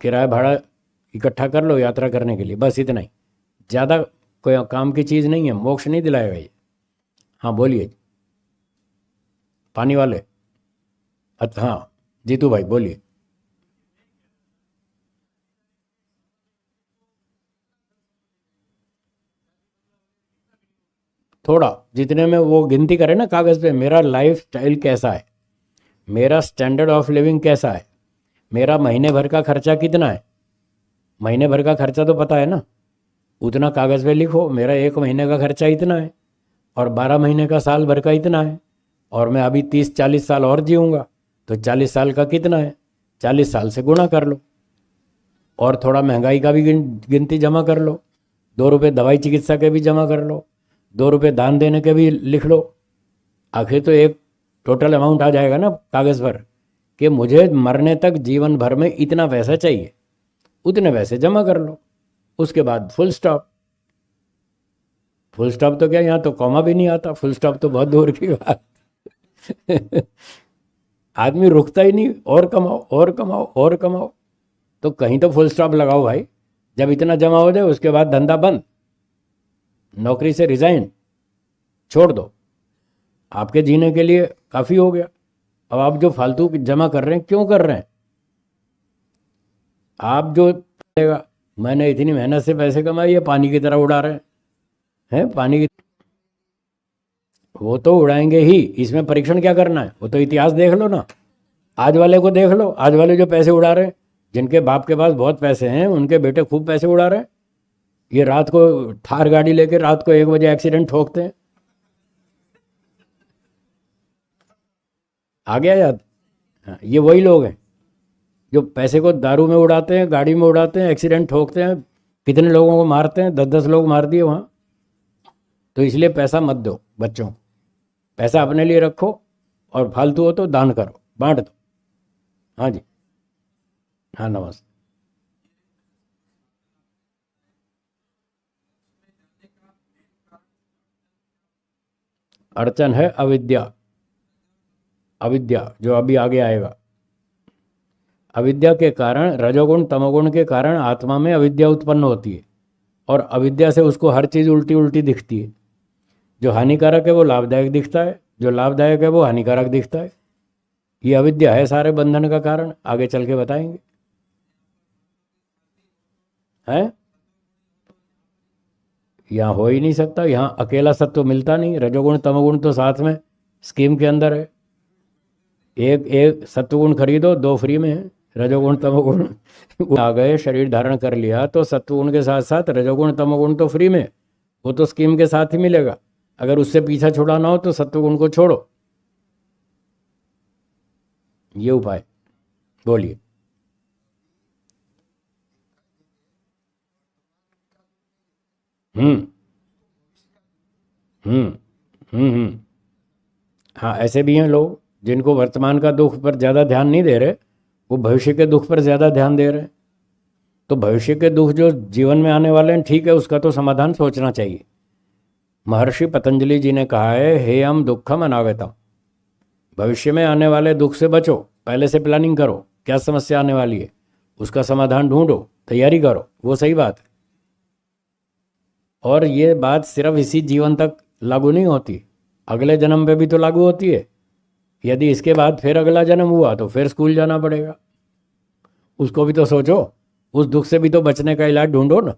किराया भाड़ा इकट्ठा कर लो यात्रा करने के लिए, बस इतना ही, ज़्यादा कोई काम की चीज़ नहीं है, मोक्ष नहीं दिलाएगा ये। हाँ बोलिए, पानी वाले। अच्छा हाँ जीतू भाई बोलिए। थोड़ा, जितने में वो गिनती करे ना कागज़ पे, मेरा लाइफ स्टाइल कैसा है, मेरा स्टैंडर्ड ऑफ लिविंग कैसा है, मेरा महीने भर का खर्चा कितना है, महीने भर का खर्चा तो पता है ना, उतना कागज़ पे लिखो, मेरा 1 महीने का खर्चा इतना है और 12 महीने का साल भर का इतना है, और मैं अभी 30-40 साल और जीऊँगा, तो 40 साल का कितना है, 40 साल से गुणा कर लो, और थोड़ा महंगाई का भी गिनती जमा कर लो, 2 रुपये दवाई चिकित्सा के भी जमा कर लो, 2 रुपये दान देने के भी लिख लो। आखिर तो एक टोटल अमाउंट आ जाएगा ना कागज़ पर कि मुझे मरने तक जीवन भर में इतना पैसा चाहिए, उतने पैसे जमा कर लो, उसके बाद फुल स्टॉप। फुल स्टॉप तो क्या, यहाँ तो कॉमा भी नहीं आता, फुल स्टॉप तो बहुत दूर की बात। आदमी रुकता ही नहीं, और कमाओ और कमाओ और कमाओ, तो कहीं तो फुल स्टॉप लगाओ भाई। जब इतना जमा हो जाए उसके बाद धंधा बंद, नौकरी से रिजाइन, छोड़ दो, आपके जीने के लिए काफ़ी हो गया। अब आप जो फालतू जमा कर रहे हैं, क्यों कर रहे हैं? आप जो मैंने इतनी मेहनत से पैसे कमाए, ये पानी की तरह उड़ा रहे हैं, पानी की, वो तो उड़ाएंगे ही, इसमें परीक्षण क्या करना है, वो तो इतिहास देख लो ना, आज वाले को देख लो, आज वाले जो पैसे उड़ा रहे हैं, जिनके बाप के पास बहुत पैसे हैं उनके बेटे खूब पैसे उड़ा रहे हैं। ये रात को थार गाड़ी लेके रात को 1 बजे एक्सीडेंट ठोकते हैं। आ गया याद? हाँ, ये वही लोग हैं जो पैसे को दारू में उड़ाते हैं, गाड़ी में उड़ाते हैं, एक्सीडेंट ठोकते हैं, कितने लोगों को मारते हैं, 10-10 लोग मार दिए वहाँ। तो इसलिए पैसा मत दो बच्चों को, पैसा अपने लिए रखो और फालतू हो तो दान करो, बांट दो। हाँ जी। हाँ नमस्ते। अड़चन है अविद्या। अविद्या जो अभी आगे आएगा। अविद्या के कारण, रजोगुण तमोगुण के कारण आत्मा में अविद्या उत्पन्न होती है और अविद्या से उसको हर चीज़ उल्टी उल्टी दिखती है। जो हानिकारक है वो लाभदायक दिखता है, जो लाभदायक है वो हानिकारक दिखता है। ये अविद्या है सारे बंधन का कारण, आगे चल के बताएंगे। है यहाँ हो ही नहीं सकता, यहाँ अकेला सत्व मिलता नहीं। रजोगुण तमोगुण तो साथ में स्कीम के अंदर है। एक एक सत्वगुण खरीदो, 2 फ्री में है। रजोगुण तमोगुण आ गए, शरीर धारण कर लिया तो सत्वगुण के साथ साथ रजोगुण तमोगुण तो फ्री में, वो तो स्कीम के साथ ही मिलेगा। अगर उससे पीछा छुड़ाना हो तो सत्वगुण को छोड़ो। ये उपाय बोलिए। हम्म हम्म हम्म। हाँ ऐसे भी हैं लोग जिनको वर्तमान का दुख पर ज़्यादा ध्यान नहीं दे रहे, वो भविष्य के दुख पर ज़्यादा ध्यान दे रहे हैं। तो भविष्य के दुख जो जीवन में आने वाले हैं, ठीक है, उसका तो समाधान सोचना चाहिए। महर्षि पतंजलि जी ने कहा है, हेयम दुखम अनागतम। भविष्य में आने वाले दुख से बचो, पहले से प्लानिंग करो क्या समस्या आने वाली है, उसका समाधान ढूंढो, तैयारी करो। वो सही बात है। और ये बात सिर्फ इसी जीवन तक लागू नहीं होती, अगले जन्म पे भी तो लागू होती है। यदि इसके बाद फिर अगला जन्म हुआ तो फिर स्कूल जाना पड़ेगा, उसको भी तो सोचो। उस दुख से भी तो बचने का इलाज ढूंढो ना।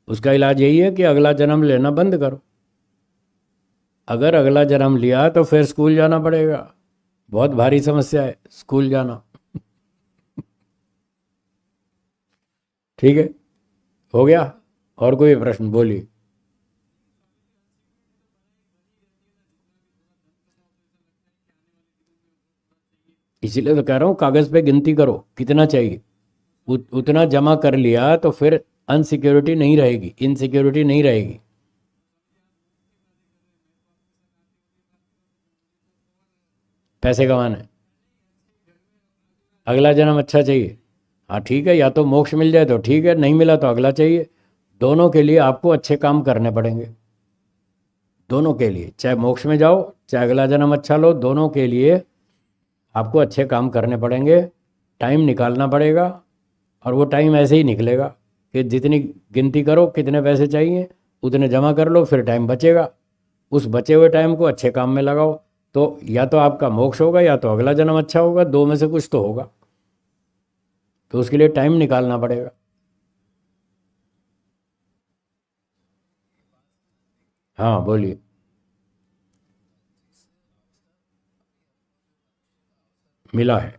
उसका इलाज यही है कि अगला जन्म लेना बंद करो। अगर अगला जन्म लिया तो फिर स्कूल जाना पड़ेगा। बहुत भारी समस्या है स्कूल जाना। ठीक है, हो गया? और कोई प्रश्न बोलिए। इसीलिए तो कह रहा हूँ कागज पे गिनती करो कितना चाहिए, उतना जमा कर लिया तो फिर अनसिक्योरिटी नहीं रहेगी, इनसिक्योरिटी नहीं रहेगी। पैसे कमाने, अगला जन्म अच्छा चाहिए। हाँ ठीक है, या तो मोक्ष मिल जाए तो ठीक है, नहीं मिला तो अगला चाहिए। दोनों के लिए आपको अच्छे काम करने पड़ेंगे। दोनों के लिए, चाहे मोक्ष में जाओ चाहे अगला जन्म अच्छा लो, दोनों के लिए आपको अच्छे काम करने पड़ेंगे, टाइम निकालना पड़ेगा। और वो टाइम ऐसे ही निकलेगा कि जितनी गिनती करो कितने पैसे चाहिए उतने जमा कर लो, फिर टाइम बचेगा। उस बचे हुए टाइम को अच्छे काम में लगाओ, तो या तो आपका मोक्ष होगा या तो अगला जन्म अच्छा होगा, दो में से कुछ तो होगा। तो उसके लिए टाइम निकालना पड़ेगा। हाँ बोलिए। मिला है।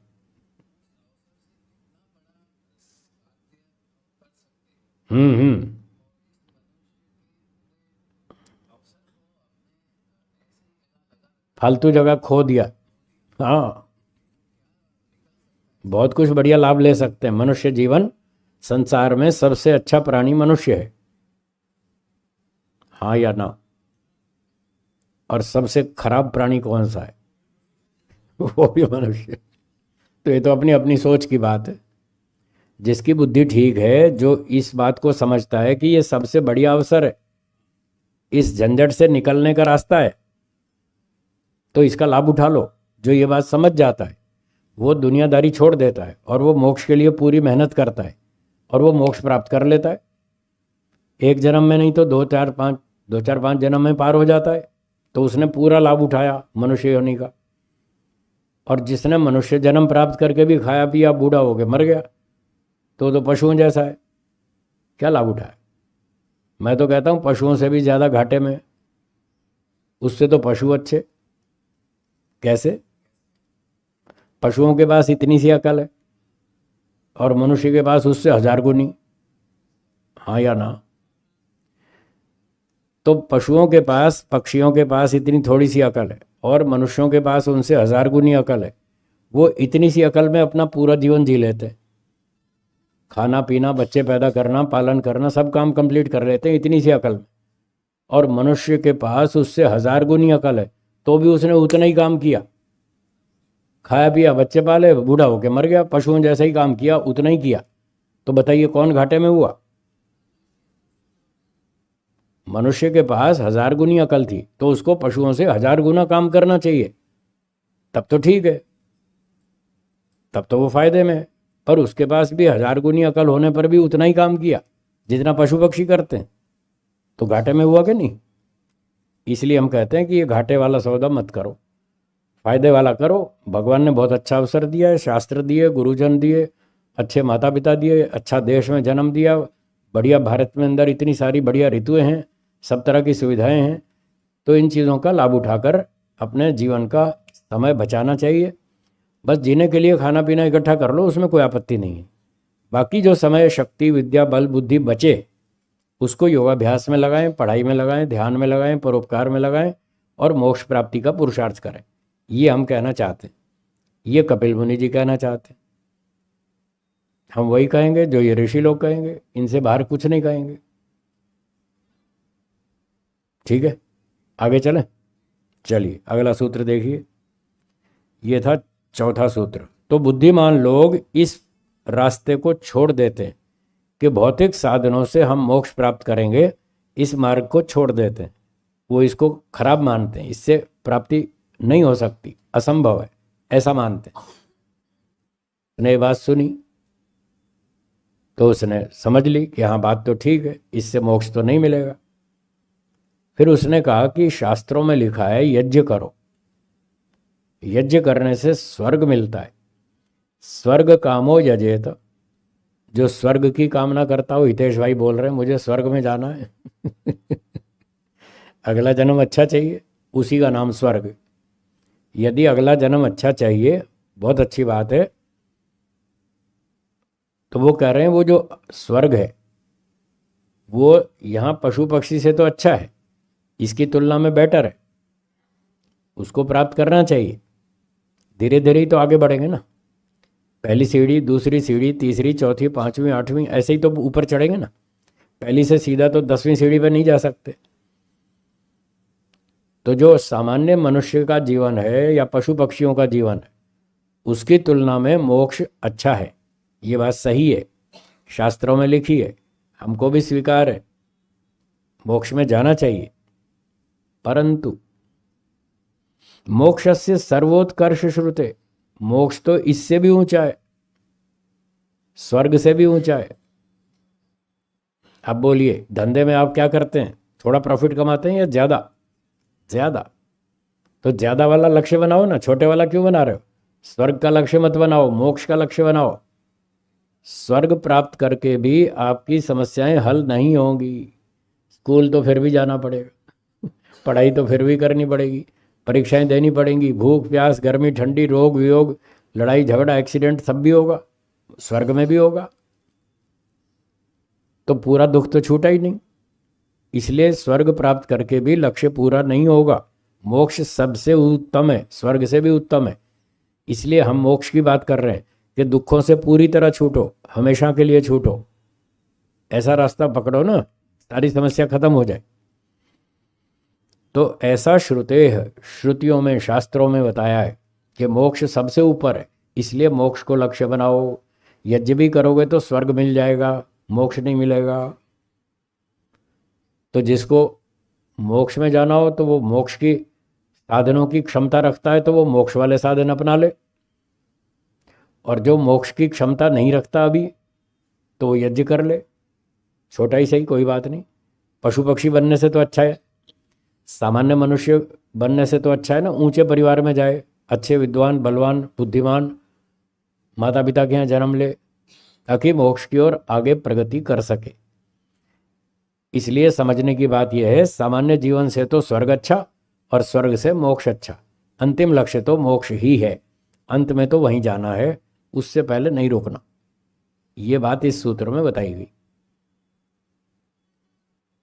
हम्म। फालतू जगह खो दिया। हाँ, बहुत कुछ बढ़िया लाभ ले सकते हैं। मनुष्य जीवन संसार में सबसे अच्छा प्राणी मनुष्य है। हाँ या ना? और सबसे खराब प्राणी कौन सा है? वो भी मनुष्य। तो ये तो अपनी अपनी सोच की बात है। जिसकी बुद्धि ठीक है, जो इस बात को समझता है कि ये सबसे बढ़िया अवसर है, इस झंझट से निकलने का रास्ता है, तो इसका लाभ उठा लो। जो ये बात समझ जाता है वो दुनियादारी छोड़ देता है और वो मोक्ष के लिए पूरी मेहनत करता है और वो मोक्ष प्राप्त कर लेता है। एक जन्म में नहीं तो दो चार पाँच जन्म में पार हो जाता है। तो उसने पूरा लाभ उठाया मनुष्य योनि का। और जिसने मनुष्य जन्म प्राप्त करके भी खाया पिया बूढ़ा हो गया मर गया, तो पशुओं जैसा है, क्या लाभ उठाया? मैं तो कहता हूँ पशुओं से भी ज़्यादा घाटे में। उससे तो पशु अच्छे। कैसे? पशुओं के पास इतनी सी अकल है और मनुष्य के पास उससे 1000 गुनी, हाँ या ना? तो पशुओं के पास, पक्षियों के पास इतनी थोड़ी सी अकल है और मनुष्यों के पास उनसे 1000 गुनी अकल है। वो इतनी सी अकल में अपना पूरा जीवन जी लेते हैं, खाना पीना, बच्चे पैदा करना, पालन करना, सब काम कंप्लीट कर लेते हैं इतनी सी अकल में। और मनुष्य के पास उससे 1000 गुनी अकल है, तो भी उसने उतना ही काम किया, खाया पिया, बच्चे पाले, बूढ़ा होके मर गया, पशुओं जैसा ही काम किया, उतना ही किया। तो बताइए कौन घाटे में हुआ? मनुष्य के पास 1000 गुनी अकल थी तो उसको पशुओं से 1000 गुना काम करना चाहिए, तब तो ठीक है, तब तो वो फायदे में है। पर उसके पास भी 1000 गुनी अकल होने पर भी उतना ही काम किया जितना पशु पक्षी करते हैं, तो घाटे में हुआ कि नहीं? इसलिए हम कहते हैं कि ये घाटे वाला सौदा मत करो, फायदे वाला करो। भगवान ने बहुत अच्छा अवसर दिया है, शास्त्र दिए, गुरुजन दिए, अच्छे माता पिता दिए, अच्छा देश में जन्म दिया, बढ़िया भारत में अंदर इतनी सारी बढ़िया ऋतुएं हैं, सब तरह की सुविधाएं हैं। तो इन चीज़ों का लाभ उठाकर अपने जीवन का समय बचाना चाहिए। बस जीने के लिए खाना पीना इकट्ठा कर लो, उसमें कोई आपत्ति नहीं है। बाकी जो समय, शक्ति, विद्या, बल, बुद्धि बचे उसको योगाभ्यास में लगाएं, पढ़ाई में लगाएं, ध्यान में लगाएं, परोपकार में लगाएं और मोक्ष प्राप्ति का पुरुषार्थ करें। ये हम कहना चाहते हैं, ये कपिल मुनि जी कहना चाहते हैं। हम वही कहेंगे जो ये ऋषि लोग कहेंगे, इनसे बाहर कुछ नहीं कहेंगे। ठीक है, आगे चलें। चलिए अगला सूत्र देखिए, ये था चौथा सूत्र। तो बुद्धिमान लोग इस रास्ते को छोड़ देते हैं कि भौतिक साधनों से हम मोक्ष प्राप्त करेंगे, इस मार्ग को छोड़ देते हैं। वो इसको खराब मानते हैं, इससे प्राप्ति नहीं हो सकती, असंभव है, ऐसा मानते हैं। उसने ये बात सुनी तो उसने समझ ली कि हाँ बात तो ठीक है, इससे मोक्ष तो नहीं मिलेगा। फिर उसने कहा कि शास्त्रों में लिखा है यज्ञ करो, यज्ञ करने से स्वर्ग मिलता है। स्वर्ग कामो यजेत, जो स्वर्ग की कामना करता हो, हितेश भाई बोल रहे हैं मुझे स्वर्ग में जाना है अगला जन्म अच्छा चाहिए, उसी का नाम स्वर्ग। यदि अगला जन्म अच्छा चाहिए, बहुत अच्छी बात है। तो वो कह रहे हैं वो जो स्वर्ग है वो यहाँ पशु पक्षी से तो अच्छा है, इसकी तुलना में बेटर है, उसको प्राप्त करना चाहिए। धीरे धीरे ही तो आगे बढ़ेंगे ना, पहली सीढ़ी, दूसरी सीढ़ी, तीसरी, चौथी, पांचवी, आठवीं, ऐसे ही तो ऊपर चढ़ेंगे ना। पहली से सीधा तो 10वीं सीढ़ी पर नहीं जा सकते। तो जो सामान्य मनुष्य का जीवन है या पशु पक्षियों का जीवन है, उसकी तुलना में मोक्ष अच्छा है। ये बात सही है, शास्त्रों में लिखी है, हमको भी स्वीकार है, मोक्ष में जाना चाहिए। परंतु मोक्षस्य सर्वोत्कर्ष श्रुते, मोक्ष तो इससे भी ऊंचा है, स्वर्ग से भी ऊंचा है। अब बोलिए धंधे में आप क्या करते हैं, थोड़ा प्रॉफिट कमाते हैं या ज़्यादा? ज़्यादा। तो ज़्यादा वाला लक्ष्य बनाओ ना, छोटे वाला क्यों बना रहे हो? स्वर्ग का लक्ष्य मत बनाओ, मोक्ष का लक्ष्य बनाओ। स्वर्ग प्राप्त करके भी आपकी समस्याएं हल नहीं होंगी, स्कूल तो फिर भी जाना पड़ेगा पढ़ाई तो फिर भी करनी पड़ेगी, परीक्षाएं देनी पड़ेंगी, भूख प्यास, गर्मी ठंडी, रोग वियोग, लड़ाई झगड़ा, एक्सीडेंट सब भी होगा, स्वर्ग में भी होगा। तो पूरा दुख तो छूटा ही नहीं। इसलिए स्वर्ग प्राप्त करके भी लक्ष्य पूरा नहीं होगा। मोक्ष सबसे उत्तम है, स्वर्ग से भी उत्तम है। इसलिए हम मोक्ष की बात कर रहे हैं कि दुखों से पूरी तरह छूटो, हमेशा के लिए छूटो, ऐसा रास्ता पकड़ो ना, सारी समस्या खत्म हो जाए। तो ऐसा श्रुतियों में, शास्त्रों में बताया है कि मोक्ष सबसे ऊपर है, इसलिए मोक्ष को लक्ष्य बनाओ। यज्ञ भी करोगे तो स्वर्ग मिल जाएगा, मोक्ष नहीं मिलेगा। तो जिसको मोक्ष में जाना हो तो वो मोक्ष की साधनों की क्षमता रखता है तो वो मोक्ष वाले साधन अपना ले, और जो मोक्ष की क्षमता नहीं रखता अभी तो वो यज्ञ कर ले, छोटा ही सही, कोई बात नहीं। पशु पक्षी बनने से तो अच्छा है, सामान्य मनुष्य बनने से तो अच्छा है ना, ऊंचे परिवार में जाए, अच्छे विद्वान, बलवान, बुद्धिमान माता पिता के यहाँ जन्म ले, ताकि मोक्ष की ओर आगे प्रगति कर सके। इसलिए समझने की बात यह है, सामान्य जीवन से तो स्वर्ग अच्छा और स्वर्ग से मोक्ष अच्छा। अंतिम लक्ष्य तो मोक्ष ही है, अंत में तो वहीं जाना है, उससे पहले नहीं रोकना। ये बात इस सूत्र में बताई गई।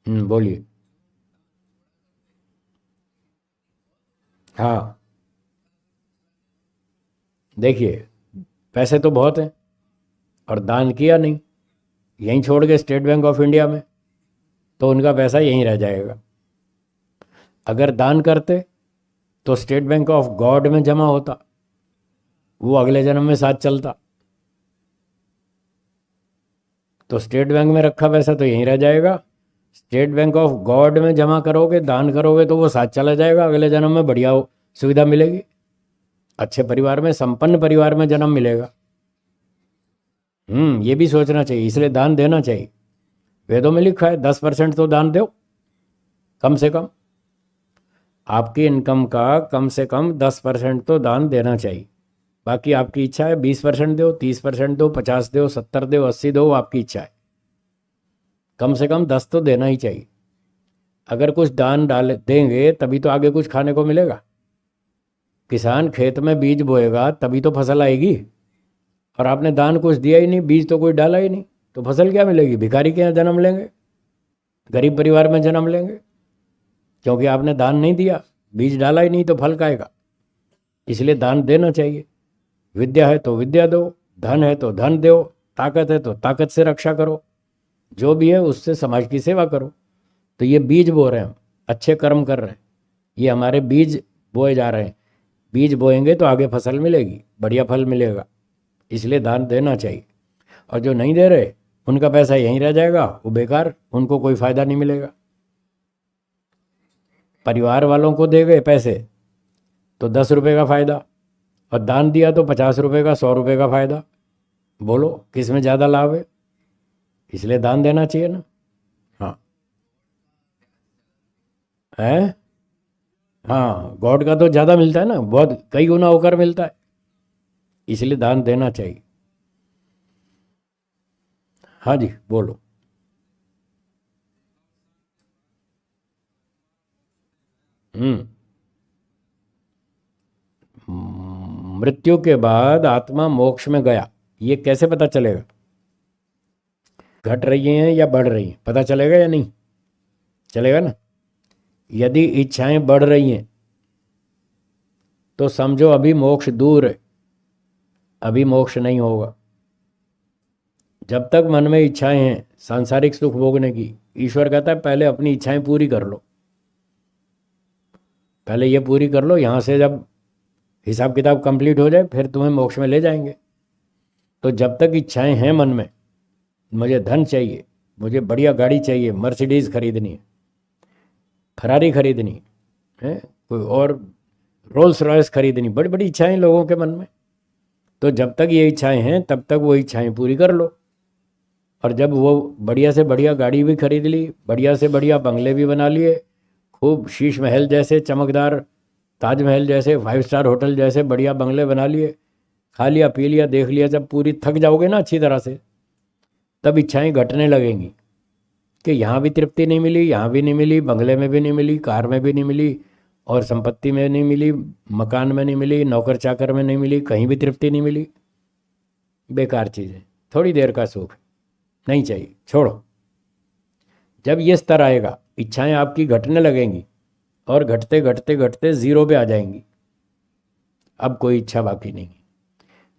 बोलिए। हाँ, देखिए, पैसे तो बहुत हैं और दान किया नहीं, यहीं छोड़ के स्टेट बैंक ऑफ इंडिया में, तो उनका पैसा यहीं रह जाएगा। अगर दान करते तो स्टेट बैंक ऑफ गॉड में जमा होता, वो अगले जन्म में साथ चलता। तो स्टेट बैंक में रखा पैसा तो यहीं रह जाएगा, स्टेट बैंक ऑफ गॉड में जमा करोगे, दान करोगे तो वो साथ चला जाएगा, अगले जन्म में बढ़िया सुविधा मिलेगी, अच्छे परिवार में, संपन्न परिवार में जन्म मिलेगा। ये भी सोचना चाहिए, इसलिए दान देना चाहिए। वेदों में लिखा है 10% तो दान दो, कम से कम आपकी इनकम का कम से कम 10% तो दान देना चाहिए। बाकी आपकी इच्छा है, 20% दो, 30% दो, 50 दो, 70 दो, 80 दो, आपकी इच्छा है, कम से कम 10 तो देना ही चाहिए। अगर कुछ दान डाल देंगे तभी तो आगे कुछ खाने को मिलेगा। किसान खेत में बीज बोएगा तभी तो फसल आएगी, और आपने दान कुछ दिया ही नहीं, बीज तो कोई डाला ही नहीं, तो फसल क्या मिलेगी? भिखारी के यहाँ जन्म लेंगे, गरीब परिवार में जन्म लेंगे, क्योंकि आपने दान नहीं दिया, बीज डाला ही नहीं, तो फल खाएगा। इसलिए दान देना चाहिए। विद्या है तो विद्या दो, धन है तो धन दो, ताकत है तो ताकत से रक्षा करो, जो भी है उससे समाज की सेवा करो। तो ये बीज बो रहे हैं हम, अच्छे कर्म कर रहे हैं, ये हमारे बीज बोए जा रहे हैं। बीज बोएंगे तो आगे फसल मिलेगी, बढ़िया फल मिलेगा, इसलिए दान देना चाहिए। और जो नहीं दे रहे उनका पैसा यहीं रह जाएगा, वो बेकार, उनको कोई फायदा नहीं मिलेगा। परिवार वालों को दे गए पैसे तो 10 रुपये का फायदा, और दान दिया तो 50 रुपये का, 100 रुपये का फायदा। बोलो किस में ज़्यादा लाभ है? इसलिए दान देना चाहिए ना। हाँ है, हाँ, गॉड का तो ज़्यादा मिलता है ना, बहुत कई गुना होकर मिलता है, इसलिए दान देना चाहिए। हाँ जी, बोलो। हम्म मृत्यु के बाद आत्मा मोक्ष में गया, ये कैसे पता चलेगा? घट रही हैं या बढ़ रही हैं, पता चलेगा या नहीं? चलेगा ना। यदि इच्छाएं बढ़ रही हैं तो समझो अभी मोक्ष दूर है, अभी मोक्ष नहीं होगा। जब तक मन में इच्छाएं हैं सांसारिक सुख भोगने की, ईश्वर कहता है पहले अपनी इच्छाएं पूरी कर लो, पहले ये पूरी कर लो, यहाँ से जब हिसाब किताब कंप्लीट हो जाए फिर तुम्हें मोक्ष में ले जाएंगे। तो जब तक इच्छाएं हैं मन में, मुझे धन चाहिए, मुझे बढ़िया गाड़ी चाहिए, मर्सिडीज़ खरीदनी है, फरारी खरीदनी है, कोई और रोल्स रॉयस खरीदनी, बड़ी बड़ी इच्छाएं लोगों के मन में। तो जब तक ये इच्छाएं हैं तब तक वो इच्छाएं पूरी कर लो, और जब वो बढ़िया से बढ़िया गाड़ी भी खरीद ली, बढ़िया से बढ़िया बंगले भी बना लिए, खूब शीश महल जैसे चमकदार, ताजमहल जैसे, 5 स्टार होटल जैसे बढ़िया बंगले बना लिए, खा लिया पी लिया देख लिया, जब पूरी थक जाओगे ना अच्छी तरह से, तब इच्छाएं घटने लगेंगी कि यहाँ भी तृप्ति नहीं मिली, यहाँ भी नहीं मिली, बंगले में भी नहीं मिली, कार में भी नहीं मिली, और संपत्ति में नहीं मिली, मकान में नहीं मिली, नौकर चाकर में नहीं मिली, कहीं भी तृप्ति नहीं मिली, बेकार चीज़ें, थोड़ी देर का सुख, नहीं चाहिए, छोड़ो। जब ये स्तर आएगा इच्छाएं आपकी घटने लगेंगी, और घटते घटते घटते ज़ीरो पे आ जाएंगी, अब कोई इच्छा बाकी नहीं,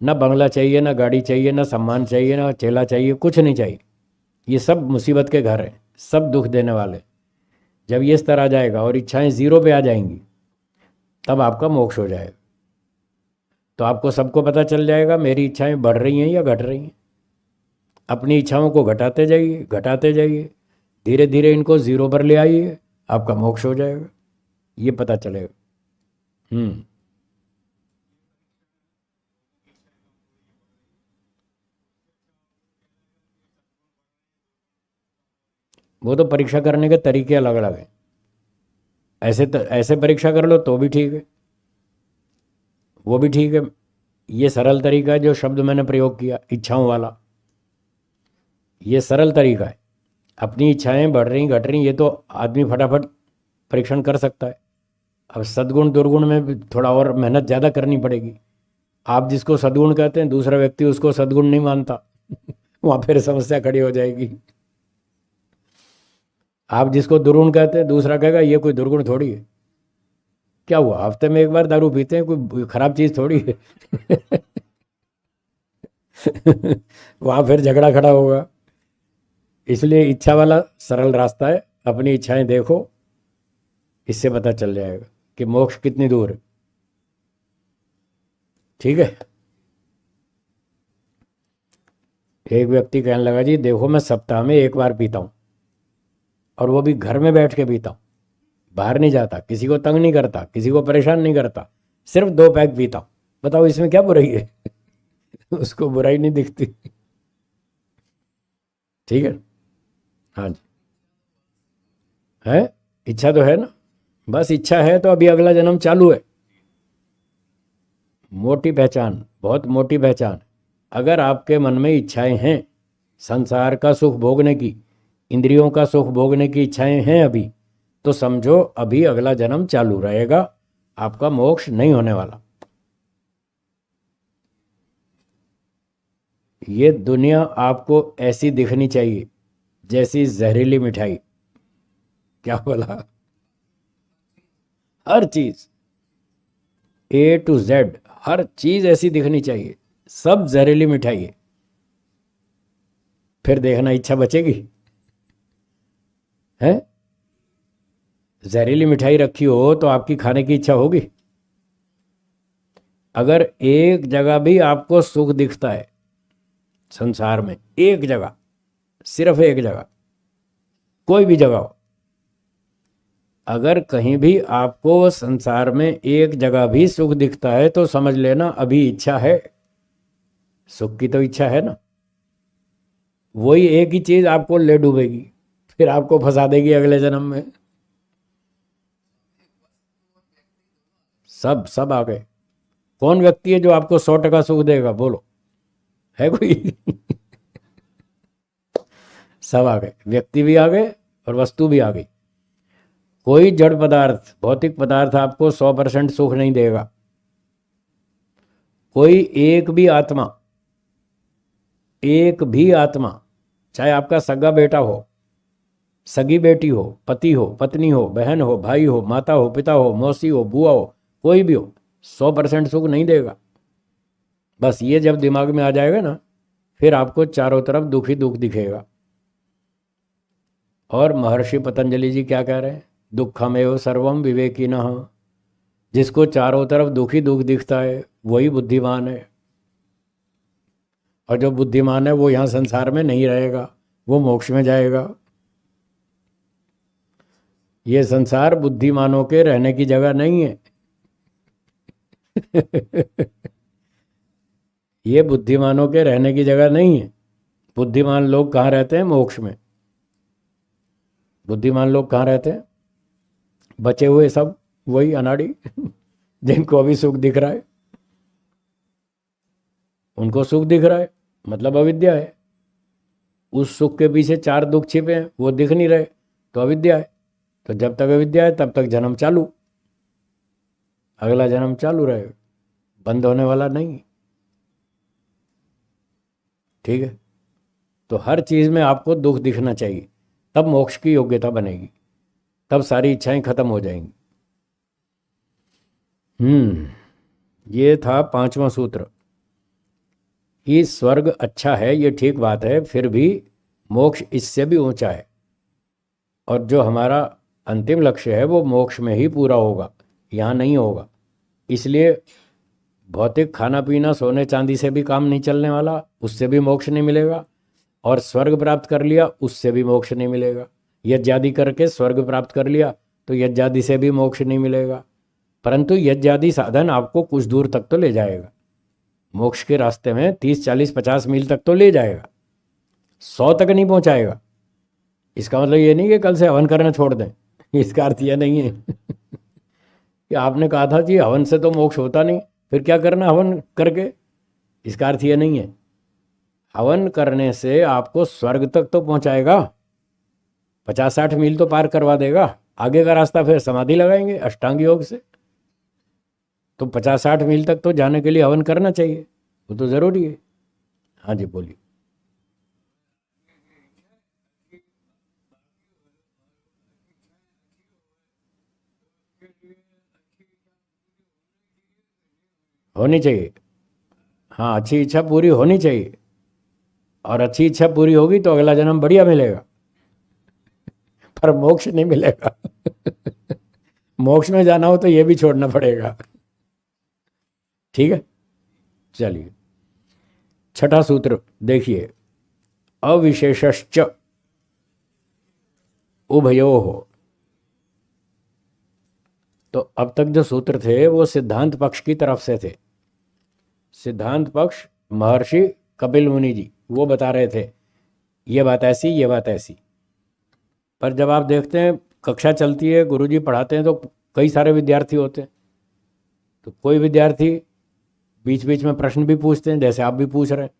ना बंगला चाहिए, ना गाड़ी चाहिए, ना सम्मान चाहिए, ना चेला चाहिए, कुछ नहीं चाहिए। ये सब मुसीबत के घर हैं, सब दुख देने वाले। जब ये स्तर आ जाएगा और इच्छाएं ज़ीरो पे आ जाएंगी, तब आपका मोक्ष हो जाएगा। तो आपको सबको पता चल जाएगा मेरी इच्छाएं बढ़ रही हैं या घट रही हैं। अपनी इच्छाओं को घटाते जाइए, घटाते जाइए, धीरे धीरे इनको ज़ीरो पर ले आइए, आपका मोक्ष हो जाएगा, ये पता चलेगा। हम्म वो तो परीक्षा करने के तरीके अलग अलग हैं, ऐसे तो ऐसे परीक्षा कर लो तो भी ठीक है, वो भी ठीक है। ये सरल तरीका है जो शब्द मैंने प्रयोग किया इच्छाओं वाला, ये सरल तरीका है। अपनी इच्छाएं बढ़ रही घट रही, ये तो आदमी फटाफट परीक्षण कर सकता है। अब सद्गुण दुर्गुण में भी थोड़ा और मेहनत ज़्यादा करनी पड़ेगी। आप जिसको सद्गुण कहते हैं दूसरा व्यक्ति उसको सद्गुण नहीं मानता वहां फिर समस्या खड़ी हो जाएगी। आप जिसको दुर्गुण कहते हैं, दूसरा कहेगा ये कोई दुर्गुण थोड़ी है। क्या हुआ, हफ्ते में एक बार दारू पीते हैं, कोई खराब चीज थोड़ी है। वहां फिर झगड़ा खड़ा होगा। इसलिए इच्छा वाला सरल रास्ता है, अपनी इच्छाएं देखो, इससे पता चल जाएगा कि मोक्ष कितनी दूर है। ठीक है। एक व्यक्ति कहने लगा, जी देखो मैं सप्ताह में एक बार पीता हूं, और वो भी घर में बैठ के पीता हूं, बाहर नहीं जाता, किसी को तंग नहीं करता, किसी को परेशान नहीं करता, सिर्फ 2 पैक पीता हूं, बताओ इसमें क्या बुराई है? उसको बुराई नहीं दिखती। ठीक है। हाँ जी। है, इच्छा तो है ना, बस इच्छा है तो अभी अगला जन्म चालू है। मोटी पहचान, बहुत मोटी पहचान। अगर आपके मन में इच्छाएं हैं, संसार का सुख भोगने की, इंद्रियों का सुख भोगने की इच्छाएं हैं अभी, तो समझो अभी अगला जन्म चालू रहेगा, आपका मोक्ष नहीं होने वाला। ये दुनिया आपको ऐसी दिखनी चाहिए जैसी जहरीली मिठाई। क्या बोला? हर चीज A to Z, हर चीज ऐसी दिखनी चाहिए, सब जहरीली मिठाई है। फिर देखना इच्छा बचेगी? है, जहरीली मिठाई रखी हो तो आपकी खाने की इच्छा होगी? अगर एक जगह भी आपको सुख दिखता है संसार में, एक जगह, सिर्फ एक जगह, कोई भी जगह हो, अगर कहीं भी आपको संसार में एक जगह भी सुख दिखता है तो समझ लेना अभी इच्छा है, सुख की तो इच्छा है ना। वही एक ही चीज आपको ले डूबेगी, फिर आपको फंसा देगी अगले जन्म में। सब सब आ गए। कौन व्यक्ति है जो आपको 100% सुख देगा, बोलो, है कोई? सब आ गए, व्यक्ति भी आ गए और वस्तु भी आ गई। कोई जड़ पदार्थ, भौतिक पदार्थ आपको 100% सुख नहीं देगा। कोई एक भी आत्मा, एक भी आत्मा, चाहे आपका सगा बेटा हो, सगी बेटी हो, पति हो, पत्नी हो, बहन हो, भाई हो, माता हो, पिता हो, मौसी हो, बुआ हो, कोई भी हो, 100% सुख नहीं देगा। बस ये जब दिमाग में आ जाएगा ना, फिर आपको चारों तरफ दुख ही दुख दिखेगा। और महर्षि पतंजलि जी क्या कह रहे हैं? दुखमेव सर्वम विवेकिनः। जिसको चारों तरफ दुख ही दुख दिखता है वही बुद्धिमान है। और जो बुद्धिमान है वो यहाँ संसार में नहीं रहेगा, वो मोक्ष में जाएगा। ये संसार बुद्धिमानों के रहने की जगह नहीं है। ये बुद्धिमानों के रहने की जगह नहीं है। बुद्धिमान लोग कहाँ रहते हैं? मोक्ष में। बुद्धिमान लोग कहाँ रहते हैं? बचे हुए सब वही अनाड़ी जिनको अभी सुख दिख रहा है, उनको सुख दिख रहा है मतलब अविद्या है। उस सुख के पीछे 4 दुख छिपे हैं, वो दिख नहीं रहे तो अविद्या है। तो जब तक अविद्या है तब तक जन्म चालू, अगला जन्म चालू रहेगा, बंद होने वाला नहीं। ठीक है। तो हर चीज में आपको दुख दिखना चाहिए, तब मोक्ष की योग्यता बनेगी, तब सारी इच्छाएं खत्म हो जाएंगी। ये था 5वां सूत्र कि स्वर्ग अच्छा है, ये ठीक बात है, फिर भी मोक्ष इससे भी ऊंचा है। और जो हमारा अंतिम लक्ष्य है वो मोक्ष में ही पूरा होगा, यहाँ नहीं होगा। इसलिए भौतिक खाना पीना सोने चांदी से भी काम नहीं चलने वाला, उससे भी मोक्ष नहीं मिलेगा। और स्वर्ग प्राप्त कर लिया उससे भी मोक्ष नहीं मिलेगा। यज्ञादि करके स्वर्ग प्राप्त कर लिया तो यज्ञादि से भी मोक्ष नहीं मिलेगा। परंतु यज्ञादि साधन आपको कुछ दूर तक तो ले जाएगा, मोक्ष के रास्ते में 30, 40, 50 मील तक तो ले जाएगा, 100 तक नहीं पहुंचाएगा। इसका मतलब ये नहीं कि कल से हवन करना छोड़ दें, इसका अर्थ यह नहीं है कि आपने कहा था जी हवन से तो मोक्ष होता नहीं, फिर क्या करना हवन करके, इसका अर्थ यह नहीं है। हवन करने से आपको स्वर्ग तक तो पहुंचाएगा, 50-60 मील तो पार करवा देगा, आगे का रास्ता फिर समाधि लगाएंगे अष्टांग योग से। तो 50-60 मील तक तो जाने के लिए हवन करना चाहिए, वो तो जरूरी है। हाँ जी बोलिए। होनी चाहिए। हाँ, अच्छी इच्छा पूरी होनी चाहिए, और अच्छी इच्छा पूरी होगी तो अगला जन्म बढ़िया मिलेगा, पर मोक्ष नहीं मिलेगा। मोक्ष में जाना हो तो ये भी छोड़ना पड़ेगा। ठीक है, चलिए छठा सूत्र देखिए, अविशेषश्च उभयोः। तो अब तक जो सूत्र थे वो सिद्धांत पक्ष की तरफ से थे। सिद्धांत पक्ष महर्षि कपिल मुनि जी वो बता रहे थे ये बात ऐसी, ये बात ऐसी। पर जब आप देखते हैं कक्षा चलती है, गुरुजी पढ़ाते हैं, तो कई सारे विद्यार्थी होते हैं, तो कोई विद्यार्थी बीच बीच में प्रश्न भी पूछते हैं, जैसे आप भी पूछ रहे हैं।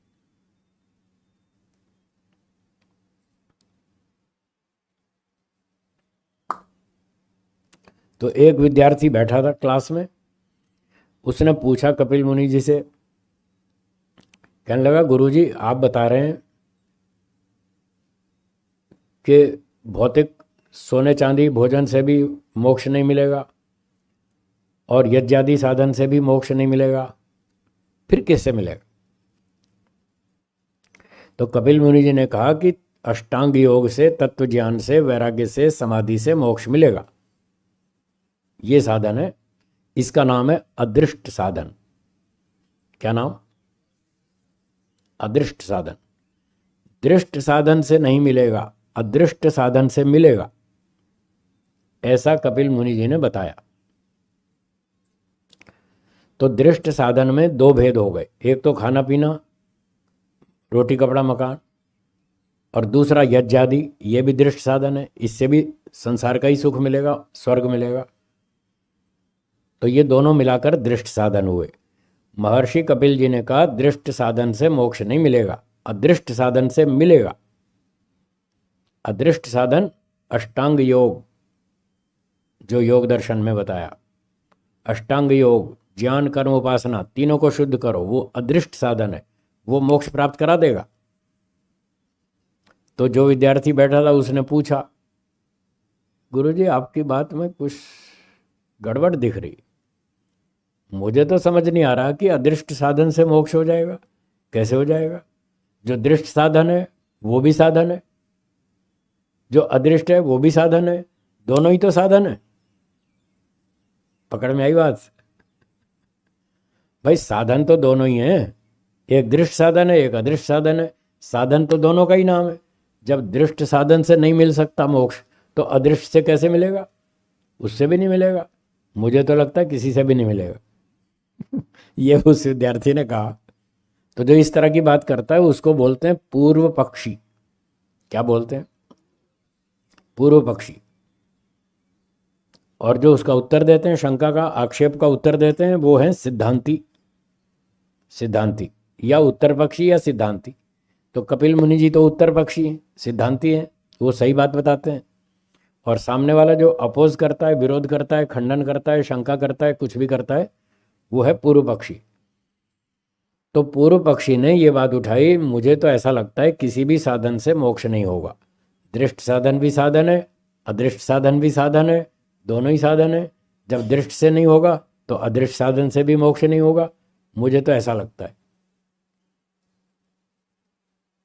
तो एक विद्यार्थी बैठा था क्लास में, उसने पूछा कपिल मुनि जी से, कहने लगा गुरुजी आप बता रहे हैं कि भौतिक सोने चांदी भोजन से भी मोक्ष नहीं मिलेगा और यज्ञादि साधन से भी मोक्ष नहीं मिलेगा, फिर किससे मिलेगा? तो कपिल मुनि जी ने कहा कि अष्टांग योग से, तत्व ज्ञान से, वैराग्य से, समाधि से मोक्ष मिलेगा। ये साधन है, इसका नाम है अदृष्ट साधन। क्या नाम? अदृष्ट साधन। दृष्ट साधन से नहीं मिलेगा, अदृष्ट साधन से मिलेगा, ऐसा कपिल मुनि जी ने बताया। तो दृष्ट साधन में दो भेद हो गए, एक तो खाना पीना, रोटी कपड़ा मकान, और दूसरा यज्ञादि, ये भी दृष्ट साधन है, इससे भी संसार का ही सुख मिलेगा, स्वर्ग मिलेगा। तो ये दोनों मिलाकर दृष्ट साधन हुए। महर्षि कपिल जी ने कहा दृष्ट साधन से मोक्ष नहीं मिलेगा, अदृष्ट साधन से मिलेगा। अदृष्ट साधन अष्टांग योग, जो योग दर्शन में बताया, अष्टांग योग, ज्ञान कर्म उपासना, तीनों को शुद्ध करो, वो अदृष्ट साधन है, वो मोक्ष प्राप्त करा देगा। तो जो विद्यार्थी बैठा था उसने पूछा, गुरुजी आपकी बात में कुछ गड़बड़ दिख रही, मुझे तो समझ नहीं आ रहा कि अदृष्ट साधन से मोक्ष हो जाएगा, कैसे हो जाएगा? जो दृष्ट साधन है वो भी साधन है, जो अदृष्ट है वो भी साधन है, दोनों ही तो साधन है। पकड़ में आई बात? भाई साधन तो दोनों ही हैं, एक दृष्ट साधन है, एक अदृष्ट साधन है, साधन तो दोनों का ही नाम है। जब दृष्ट साधन से नहीं मिल सकता मोक्ष, तो अदृष्ट से कैसे मिलेगा? उससे भी नहीं मिलेगा, मुझे तो लगता है किसी से भी नहीं मिलेगा। ये उस विद्यार्थी ने कहा। तो जो इस तरह की बात करता है उसको बोलते हैं पूर्व पक्षी। क्या बोलते हैं? पूर्व पक्षी। और जो उसका उत्तर देते हैं, शंका का, आक्षेप का उत्तर देते हैं, वो हैं सिद्धांती। सिद्धांती या उत्तर पक्षी या सिद्धांती। तो कपिल मुनि जी तो उत्तर पक्षी हैं, सिद्धांती हैं, वो सही बात बताते हैं। और सामने वाला जो अपोज करता है, विरोध करता है, खंडन करता है, शंका करता है, कुछ भी करता है, वो है पूर्व पक्षी। तो पूर्व पक्षी ने ये बात उठाई, मुझे तो ऐसा लगता है किसी भी साधन से मोक्ष नहीं होगा। दृष्ट साधन भी साधन है, अदृष्ट साधन भी साधन है, दोनों ही साधन है। जब दृष्ट से नहीं होगा तो अदृष्ट साधन से भी मोक्ष नहीं होगा, मुझे तो ऐसा लगता है।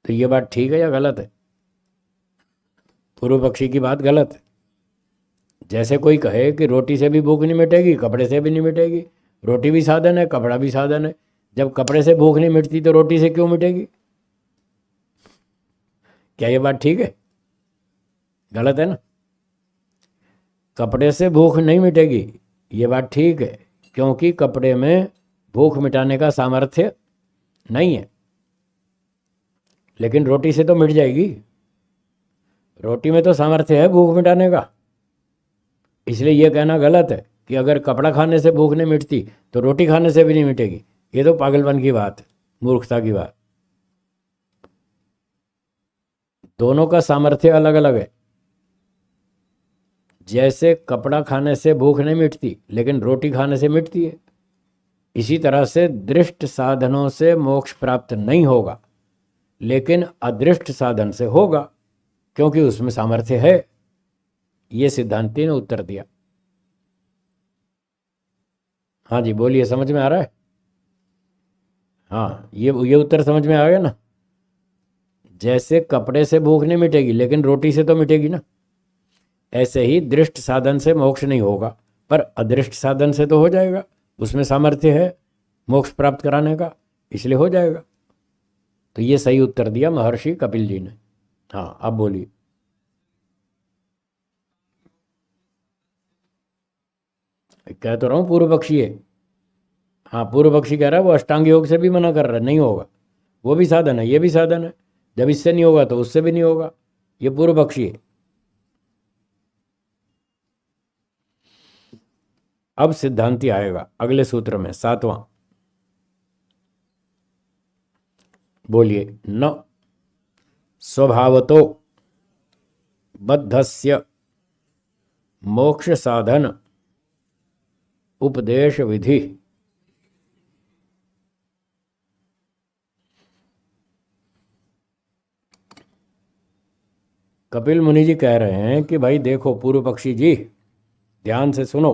तो ये बात ठीक है या गलत है? पूर्व पक्षी की बात गलत है। जैसे कोई कहे कि रोटी से भी भूख नहीं मिटेगी, कपड़े से भी नहीं मिटेगी। रोटी भी साधन है, कपड़ा भी साधन है। जब कपड़े से भूख नहीं मिटती तो रोटी से क्यों मिटेगी? क्या ये बात ठीक है? गलत है ना? कपड़े से भूख नहीं मिटेगी, ये बात ठीक है, क्योंकि कपड़े में भूख मिटाने का सामर्थ्य नहीं है। लेकिन रोटी से तो मिट जाएगी, रोटी में तो सामर्थ्य है भूख मिटाने का। इसलिए यह कहना गलत है कि अगर कपड़ा खाने से भूख नहीं मिटती तो रोटी खाने से भी नहीं मिटेगी। ये तो पागलपन की बात है, मूर्खता की बात। दोनों का सामर्थ्य अलग अलग है। जैसे कपड़ा खाने से भूख नहीं मिटती लेकिन रोटी खाने से मिटती है, इसी तरह से दृष्ट साधनों से मोक्ष प्राप्त नहीं होगा, लेकिन अदृष्ट साधन से होगा, क्योंकि उसमें सामर्थ्य है। ये सिद्धांती ने उत्तर दिया। हाँ जी बोलिए, समझ में आ रहा है? हाँ, ये उत्तर समझ में आ गया ना। जैसे कपड़े से भूख नहीं मिटेगी लेकिन रोटी से तो मिटेगी ना, ऐसे ही दृष्ट साधन से मोक्ष नहीं होगा, पर अदृष्ट साधन से तो हो जाएगा। उसमें सामर्थ्य है मोक्ष प्राप्त कराने का, इसलिए हो जाएगा। तो ये सही उत्तर दिया महर्षि कपिल जी ने। हाँ, अब बोलिए। कह तो रहा हूँ पूर्व पक्षी है। हाँ, पूर्व पक्षी कह रहा है वो अष्टांग योग से भी मना कर रहा है, नहीं होगा। वो भी साधन है, ये भी साधन है। जब इससे नहीं होगा तो उससे भी नहीं होगा। ये पूर्व पक्षी है। अब सिद्धांति आएगा अगले सूत्र में, सातवां। बोलिए। न स्वभावतो बद्धस्य मोक्ष साधन उपदेश विधि। कपिल मुनि जी कह रहे हैं कि भाई देखो पूर्व पक्षी जी, ध्यान से सुनो।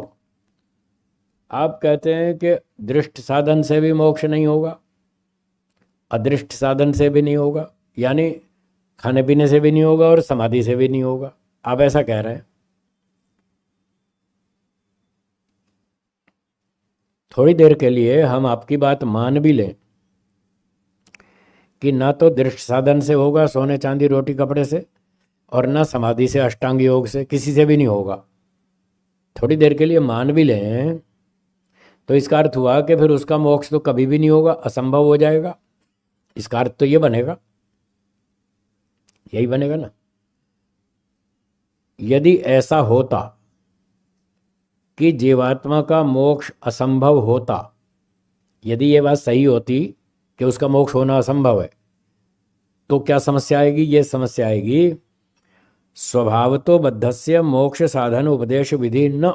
आप कहते हैं कि दृष्ट साधन से भी मोक्ष नहीं होगा, अदृष्ट साधन से भी नहीं होगा, यानी खाने पीने से भी नहीं होगा और समाधि से भी नहीं होगा। आप ऐसा कह रहे हैं। थोड़ी देर के लिए हम आपकी बात मान भी लें कि ना तो दृष्ट साधन से होगा, सोने चांदी रोटी कपड़े से, और ना समाधि से अष्टांग योग से, किसी से भी नहीं होगा। थोड़ी देर के लिए मान भी लें तो इसका अर्थ हुआ कि फिर उसका मोक्ष तो कभी भी नहीं होगा, असंभव हो जाएगा। इसका अर्थ तो ये बनेगा, यही बनेगा ना। यदि ऐसा होता कि जीवात्मा का मोक्ष असंभव होता, यदि ये बात सही होती कि उसका मोक्ष होना असंभव है, तो क्या समस्या आएगी? ये समस्या आएगी स्वभावतो बद्धस्य मोक्ष साधन उपदेश विधि न।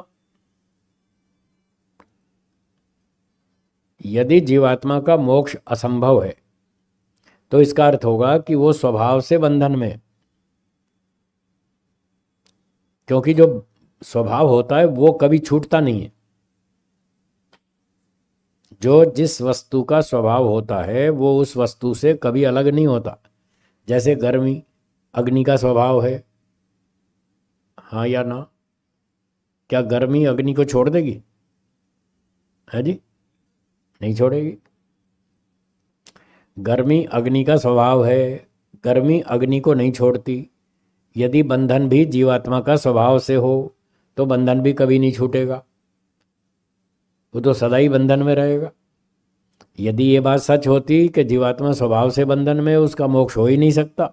यदि जीवात्मा का मोक्ष असंभव है तो इसका अर्थ होगा कि वो स्वभाव से बंधन में, क्योंकि जो स्वभाव होता है वो कभी छूटता नहीं है। जो जिस वस्तु का स्वभाव होता है वो उस वस्तु से कभी अलग नहीं होता। जैसे गर्मी अग्नि का स्वभाव है, हाँ या ना? क्या गर्मी अग्नि को छोड़ देगी? है जी, नहीं छोड़ेगी। गर्मी अग्नि का स्वभाव है, गर्मी अग्नि को नहीं छोड़ती। यदि बंधन भी जीवात्मा का स्वभाव से हो तो बंधन भी कभी नहीं छूटेगा, वो तो सदा ही बंधन में रहेगा। यदि ये बात सच होती कि जीवात्मा स्वभाव से बंधन में, उसका मोक्ष हो ही नहीं सकता,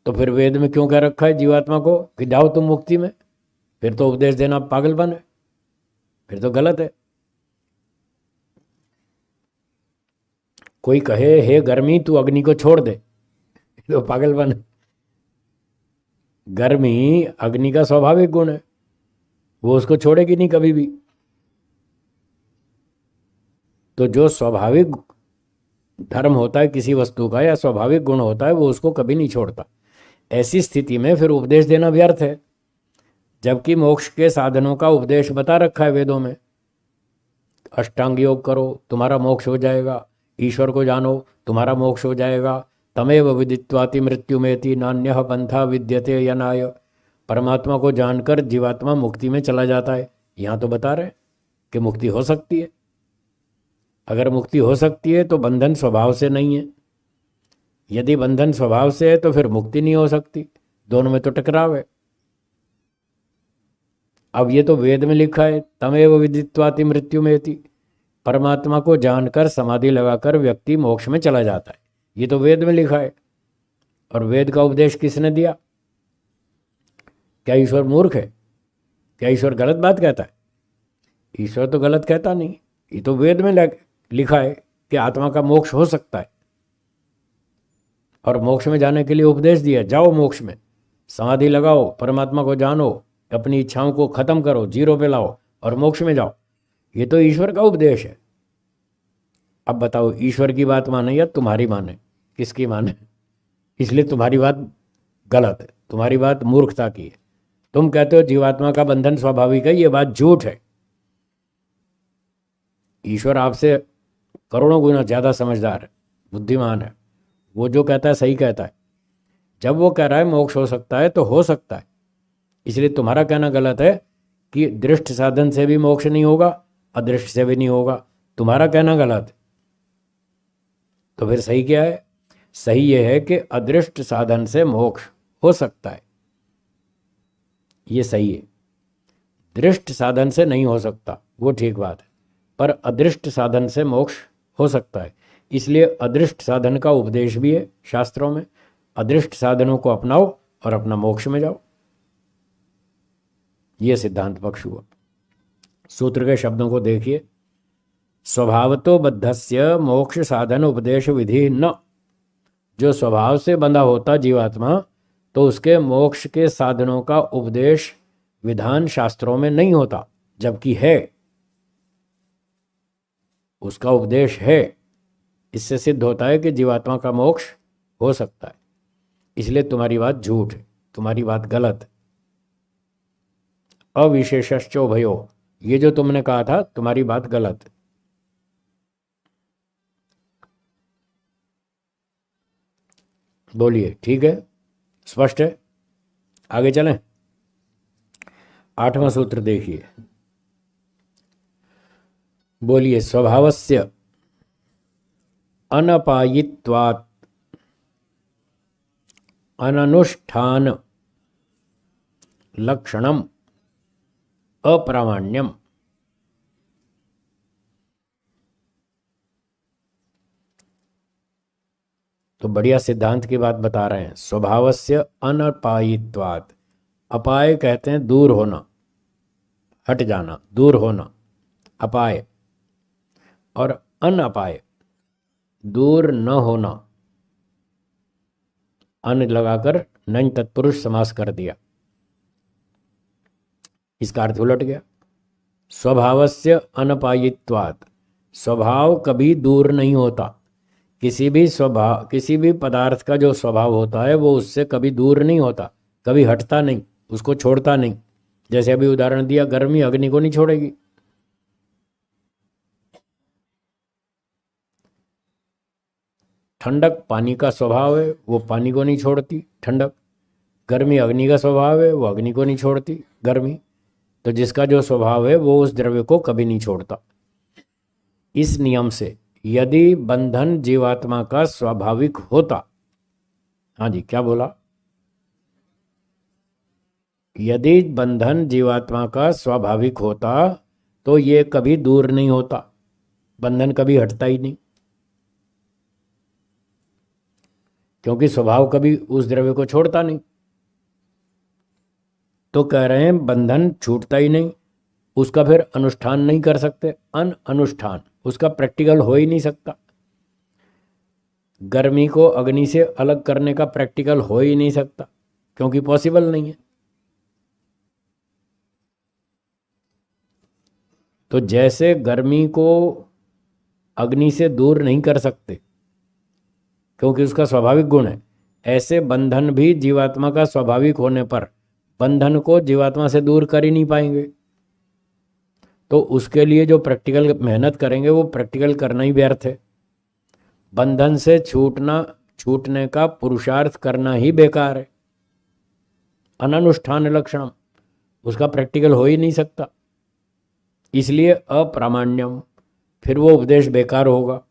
तो फिर वेद में क्यों कह रखा है जीवात्मा को कि जाओ तुम मुक्ति में? फिर तो उपदेश देना पागलपन है, फिर तो गलत है। कोई कहे हे गर्मी तू अग्नि को छोड़ दे, तो पागलपन है। गर्मी अग्नि का स्वाभाविक गुण है, वो उसको छोड़ेगी नहीं कभी भी। तो जो स्वाभाविक धर्म होता है किसी वस्तु का या स्वाभाविक गुण होता है वो उसको कभी नहीं छोड़ता। ऐसी स्थिति में फिर उपदेश देना व्यर्थ है, जबकि मोक्ष के साधनों का उपदेश बता रखा है वेदों में। अष्टांग योग करो तुम्हारा मोक्ष हो जाएगा, ईश्वर को जानो तुम्हारा मोक्ष हो जाएगा, तमेव विदित्वाति मृत्युमेति नान्यः पंथा विद्यते यनाय। परमात्मा को जानकर जीवात्मा मुक्ति में चला जाता है। यहाँ तो बता रहे कि मुक्ति हो सकती है। अगर मुक्ति हो सकती है तो बंधन स्वभाव से नहीं है, यदि बंधन स्वभाव से है तो फिर मुक्ति नहीं हो सकती। दोनों में तो टकराव है। अब ये तो वेद में लिखा है तमेव विदित्वाति मृत्युमेति, परमात्मा को जानकर समाधि लगाकर व्यक्ति मोक्ष में चला जाता है, ये तो वेद में लिखा है। और वेद का उपदेश किसने दिया? क्या ईश्वर मूर्ख है? क्या ईश्वर गलत बात कहता है? ईश्वर तो गलत कहता नहीं, ये तो वेद में लिखा है कि आत्मा का मोक्ष हो सकता है। और मोक्ष में जाने के लिए उपदेश दिया, जाओ मोक्ष में, समाधि लगाओ, परमात्मा को जानो, अपनी इच्छाओं को खत्म करो, जीरो पे लाओ और मोक्ष में जाओ। ये तो ईश्वर का उपदेश है। अब बताओ ईश्वर की बात माने या तुम्हारी माने? किसकी माने? इसलिए तुम्हारी बात गलत है, तुम्हारी बात मूर्खता की है। तुम कहते हो जीवात्मा का बंधन स्वाभाविक है, ये बात झूठ है। ईश्वर आपसे करोड़ों गुना ज़्यादा समझदार है, बुद्धिमान है। वो जो कहता है सही कहता है। जब वो कह रहा है मोक्ष हो सकता है तो हो सकता है। इसलिए तुम्हारा कहना गलत है कि दृष्ट साधन से भी मोक्ष नहीं होगा, अदृष्ट से भी नहीं होगा। तुम्हारा कहना गलत है। तो फिर सही क्या है? सही ये है कि अदृष्ट साधन से मोक्ष हो सकता है, ये सही है। दृष्ट साधन से नहीं हो सकता, वो ठीक बात है, पर अदृष्ट साधन से मोक्ष हो सकता है। इसलिए अदृष्ट साधन का उपदेश भी है शास्त्रों में। अदृष्ट साधनों को अपनाओ और अपना मोक्ष में जाओ। ये सिद्धांत पक्ष हुआ। सूत्र के शब्दों को देखिए। स्वभावतो बद्धस्य मोक्ष साधन उपदेश विधि न। जो स्वभाव से बंधा होता जीवात्मा, तो उसके मोक्ष के साधनों का उपदेश विधान शास्त्रों में नहीं होता, जबकि है, उसका उपदेश है। इससे सिद्ध होता है कि जीवात्मा का मोक्ष हो सकता है। इसलिए तुम्हारी बात झूठ है, तुम्हारी बात गलत है। अविशेषश्चो भयो, ये जो तुमने कहा था, तुम्हारी बात गलत है। बोलिए, ठीक है, स्पष्ट है? आगे चलें। 8वां सूत्र देखिए। बोलिए, स्वभावस्य अनपायित्वात् अननुष्ठान लक्षणम अप्रामाण्यम। तो बढ़िया सिद्धांत की बात बता रहे हैं। स्वभावस्य अनपायित्वात्, अपाय कहते हैं दूर होना, हट जाना, दूर होना, अपाय। और अनपाय, दूर न होना। अन लगाकर नञ तत्पुरुष समास कर दिया, इसका अर्थ उलट गया। स्वभावस्य अनपायित्वात्, स्वभाव कभी दूर नहीं होता। किसी भी स्वभाव, किसी भी पदार्थ का जो स्वभाव होता है वो उससे कभी दूर नहीं होता, कभी हटता नहीं, उसको छोड़ता नहीं। जैसे अभी उदाहरण दिया, गर्मी अग्नि को नहीं छोड़ेगी। ठंडक पानी का स्वभाव है, वो पानी को नहीं छोड़ती ठंडक। गर्मी अग्नि का स्वभाव है, वो अग्नि को नहीं छोड़ती गर्मी। तो जिसका जो स्वभाव है वो उस द्रव्य को कभी नहीं छोड़ता। इस नियम से यदि बंधन जीवात्मा का स्वाभाविक होता, हाँ जी, क्या बोला? यदि बंधन जीवात्मा का स्वाभाविक होता तो ये कभी दूर नहीं होता, बंधन कभी हटता ही नहीं, क्योंकि स्वभाव कभी उस द्रव्य को छोड़ता नहीं। तो कह रहे हैं बंधन छूटता ही नहीं, उसका फिर अनुष्ठान नहीं कर सकते। अनुष्ठान, उसका प्रैक्टिकल हो ही नहीं सकता। गर्मी को अग्नि से अलग करने का प्रैक्टिकल हो ही नहीं सकता, क्योंकि पॉसिबल नहीं है। तो जैसे गर्मी को अग्नि से दूर नहीं कर सकते क्योंकि उसका स्वाभाविक गुण है, ऐसे बंधन भी जीवात्मा का स्वाभाविक होने पर बंधन को जीवात्मा से दूर कर ही नहीं पाएंगे। तो उसके लिए जो प्रैक्टिकल मेहनत करेंगे वो प्रैक्टिकल करना ही व्यर्थ है। बंधन से छूटने का पुरुषार्थ करना ही बेकार है। अननुष्ठान लक्षणम, उसका प्रैक्टिकल हो ही नहीं सकता, इसलिए अप्रामाण्यम। फिर वो उपदेश बेकार होगा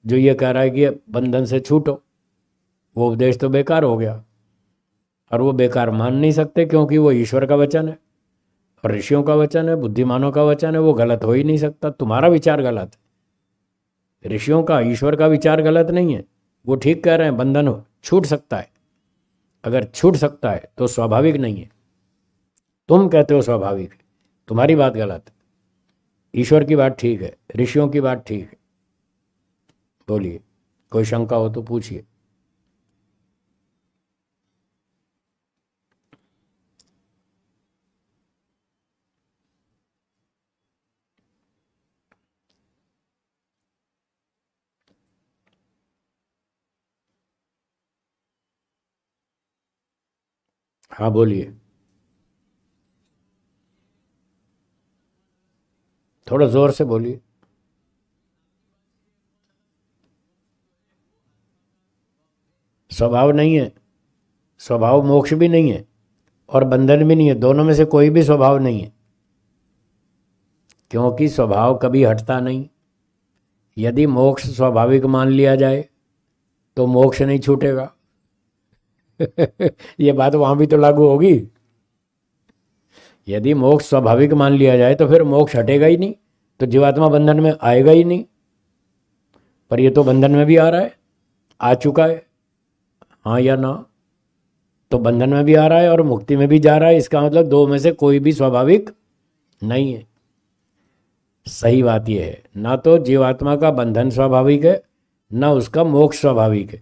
जो ये कह रहा है कि बंधन से छूटो, वो उपदेश तो बेकार हो गया। और वो बेकार मान नहीं सकते क्योंकि वो ईश्वर का वचन है और ऋषियों का वचन है, बुद्धिमानों का वचन है, वो गलत हो ही नहीं सकता। तुम्हारा विचार गलत है, ऋषियों का, ईश्वर का विचार गलत नहीं है। वो ठीक कह रहे हैं, बंधन छूट सकता है। अगर छूट सकता है तो स्वाभाविक नहीं है। तुम कहते हो स्वाभाविक है, तुम्हारी बात गलत है। ईश्वर की बात ठीक है, ऋषियों की बात ठीक है। बोलिए, कोई शंका हो तो पूछिए। हाँ बोलिए, थोड़ा जोर से बोलिए। स्वभाव नहीं है, स्वभाव मोक्ष भी नहीं है और बंधन भी नहीं है, दोनों में से कोई भी स्वभाव नहीं है, क्योंकि स्वभाव कभी हटता नहीं। यदि मोक्ष स्वाभाविक मान लिया जाए तो मोक्ष नहीं छूटेगा। ये बात वहां भी तो लागू होगी। यदि मोक्ष स्वाभाविक मान लिया जाए तो फिर मोक्ष हटेगा ही नहीं, तो जीवात्मा बंधन में आएगा ही नहीं। पर ये तो बंधन में भी आ रहा है, आ चुका है, हाँ या ना? तो बंधन में भी आ रहा है और मुक्ति में भी जा रहा है, इसका मतलब दो में से कोई भी स्वाभाविक नहीं है। सही बात यह है, ना तो जीवात्मा का बंधन स्वाभाविक है ना उसका मोक्ष स्वाभाविक है,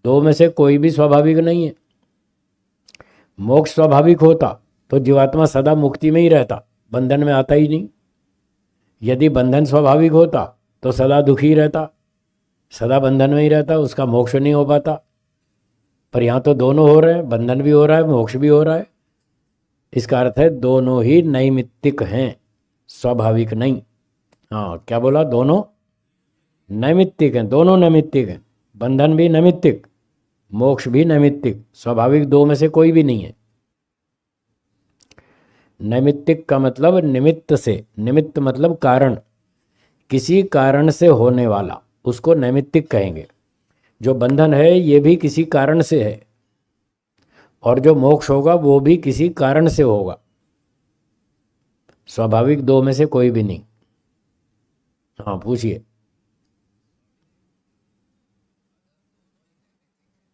दो में से कोई भी स्वाभाविक नहीं है। मोक्ष स्वाभाविक होता तो जीवात्मा सदा मुक्ति में ही रहता, बंधन में आता ही नहीं। यदि बंधन स्वाभाविक होता तो सदा दुखी रहता, सदा बंधन में ही रहता, उसका मोक्ष नहीं हो पाता। पर यहाँ तो दोनों हो रहे हैं, बंधन भी हो रहा है, मोक्ष भी हो रहा है। इसका अर्थ है दोनों ही नैमित्तिक हैं, स्वाभाविक नहीं। हाँ, क्या बोला? दोनों नैमित्तिक हैं, दोनों नैमित्तिक हैं। बंधन भी नैमित्तिक, मोक्ष भी नैमित्तिक, स्वाभाविक दो में से कोई भी नहीं है। नैमित्तिक का मतलब निमित्त से, निमित्त मतलब कारण, किसी कारण से होने वाला, उसको नैमित्तिक कहेंगे। जो बंधन है ये भी किसी कारण से है, और जो मोक्ष होगा वो भी किसी कारण से होगा, स्वाभाविक दो में से कोई भी नहीं। हाँ, पूछिए।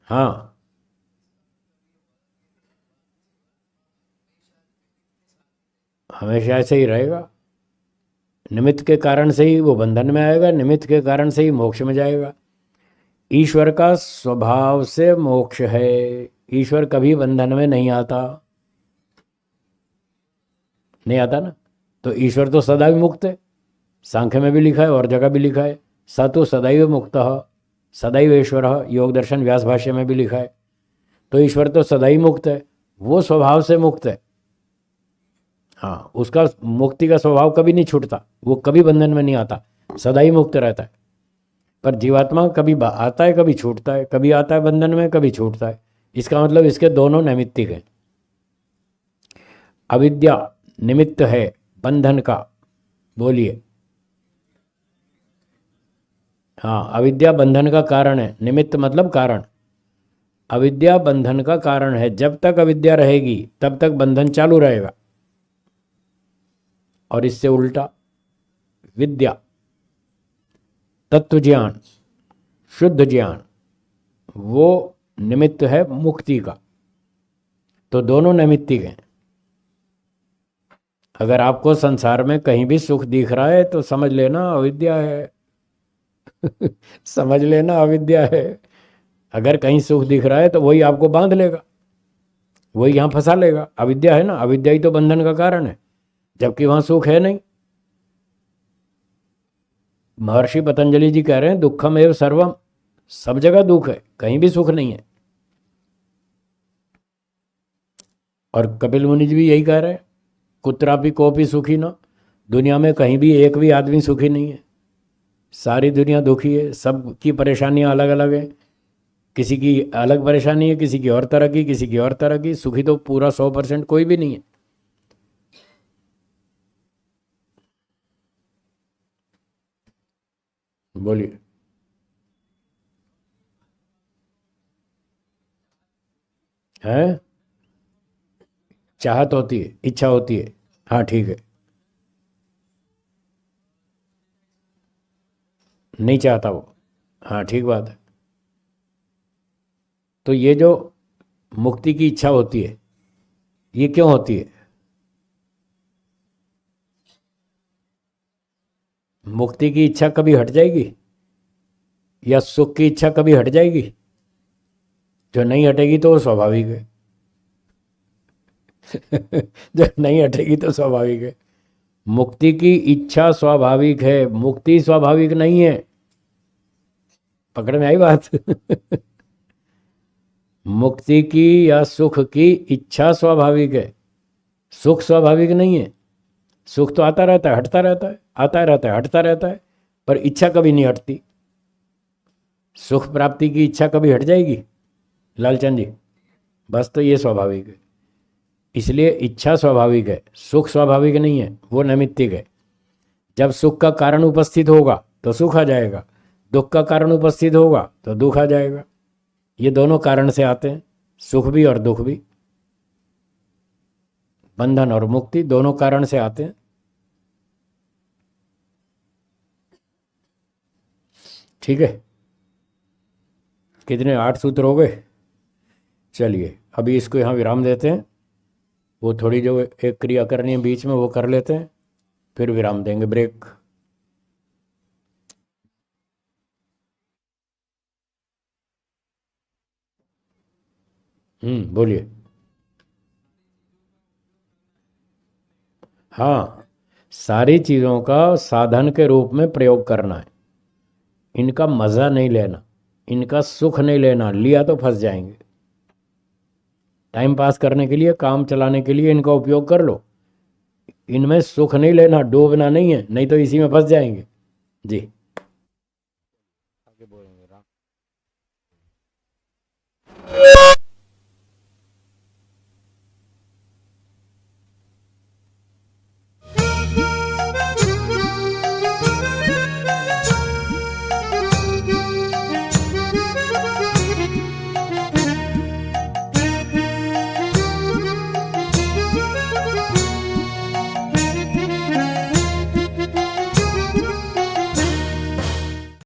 हाँ, हमेशा ऐसे ही रहेगा। निमित्त के कारण से ही वो बंधन में आएगा, निमित्त के कारण से ही मोक्ष में जाएगा। ईश्वर का स्वभाव से मोक्ष है, ईश्वर कभी बंधन में नहीं आता, नहीं आता ना। तो ईश्वर तो सदा भी मुक्त है, सांख्य में भी लिखा है और जगह भी लिखा है, स तो सदैव मुक्तः सदैव ईश्वरः, योग दर्शन व्यास भाष्य में भी लिखा है। तो ईश्वर तो सदा ही मुक्त है, वो स्वभाव से मुक्त है। हाँ, उसका मुक्ति का स्वभाव कभी नहीं छूटता, वो कभी बंधन में नहीं आता, सदा ही मुक्त रहता है। पर जीवात्मा कभी आता है, कभी छूटता है, कभी आता है बंधन में, कभी छूटता है। इसका मतलब इसके दोनों नैमित्तिक हैं। अविद्या निमित्त है बंधन का, बोलिए। हाँ, अविद्या बंधन का कारण है, निमित्त मतलब कारण। अविद्या बंधन का कारण है, जब तक अविद्या रहेगी तब तक बंधन चालू रहेगा। और इससे उल्टा विद्या, तत्व ज्ञान, शुद्ध ज्ञान, वो निमित्त है मुक्ति का। तो दोनों नैमित्तिक हैं। अगर आपको संसार में कहीं भी सुख दिख रहा है तो समझ लेना अविद्या है। समझ लेना अविद्या है। अगर कहीं सुख दिख रहा है तो वही आपको बांध लेगा, वही यहाँ फंसा लेगा। अविद्या है ना, अविद्या ही तो बंधन का कारण है, जबकि वहां सुख है नहीं। महर्षि पतंजलि जी कह रहे हैं दुखम एव सर्वम, सब जगह दुख है, कहीं भी सुख नहीं है। और कपिल मुनि जी भी यही कह रहे हैं, कुत्रापि कोपि सुखी न, दुनिया में कहीं भी एक भी आदमी सुखी नहीं है, सारी दुनिया दुखी है, सबकी परेशानियां अलग अलग है। किसी की अलग परेशानी है, किसी की और तरह की, किसी की और तरह की। सुखी तो पूरा 100% कोई भी नहीं है। बोलिए। है, चाहत होती है, इच्छा होती है। हाँ, ठीक है, नहीं चाहता वो। हाँ, ठीक बात है। तो ये जो मुक्ति की इच्छा होती है, ये क्यों होती है? मुक्ति की इच्छा कभी हट जाएगी या सुख की इच्छा कभी हट जाएगी? जो नहीं हटेगी तो वो स्वाभाविक है। जो नहीं हटेगी तो स्वाभाविक है। मुक्ति की इच्छा स्वाभाविक है, मुक्ति स्वाभाविक नहीं है। पकड़ में आई बात? मुक्ति की या सुख की इच्छा स्वाभाविक है, सुख स्वाभाविक नहीं है। सुख तो आता रहता है, हटता रहता है, आता रहता है, हटता रहता है, पर इच्छा कभी नहीं हटती। सुख प्राप्ति की इच्छा कभी हट जाएगी? लालचंद जी, बस तो ये स्वाभाविक है। इसलिए इच्छा स्वाभाविक है, सुख स्वाभाविक नहीं है, वो नैमित्तिक है। जब सुख का कारण उपस्थित होगा तो सुख आ जाएगा, दुख का कारण उपस्थित होगा तो दुख आ जाएगा। ये दोनों कारण से आते हैं, सुख भी और दुख भी, बंधन और मुक्ति दोनों कारण से आते हैं। ठीक है, कितने 8 सूत्र हो गए। चलिए अभी इसको यहाँ विराम देते हैं, वो थोड़ी जो एक क्रिया करनी है बीच में वो कर लेते हैं, फिर विराम देंगे, ब्रेक। बोलिए। हाँ, सारी चीज़ों का साधन के रूप में प्रयोग करना है, इनका मज़ा नहीं लेना, इनका सुख नहीं लेना, लिया तो फंस जाएंगे। टाइम पास करने के लिए, काम चलाने के लिए इनका उपयोग कर लो, इनमें सुख नहीं लेना, डूबना नहीं है, नहीं तो इसी में फंस जाएंगे। जी, आगे बोलेंगे राम।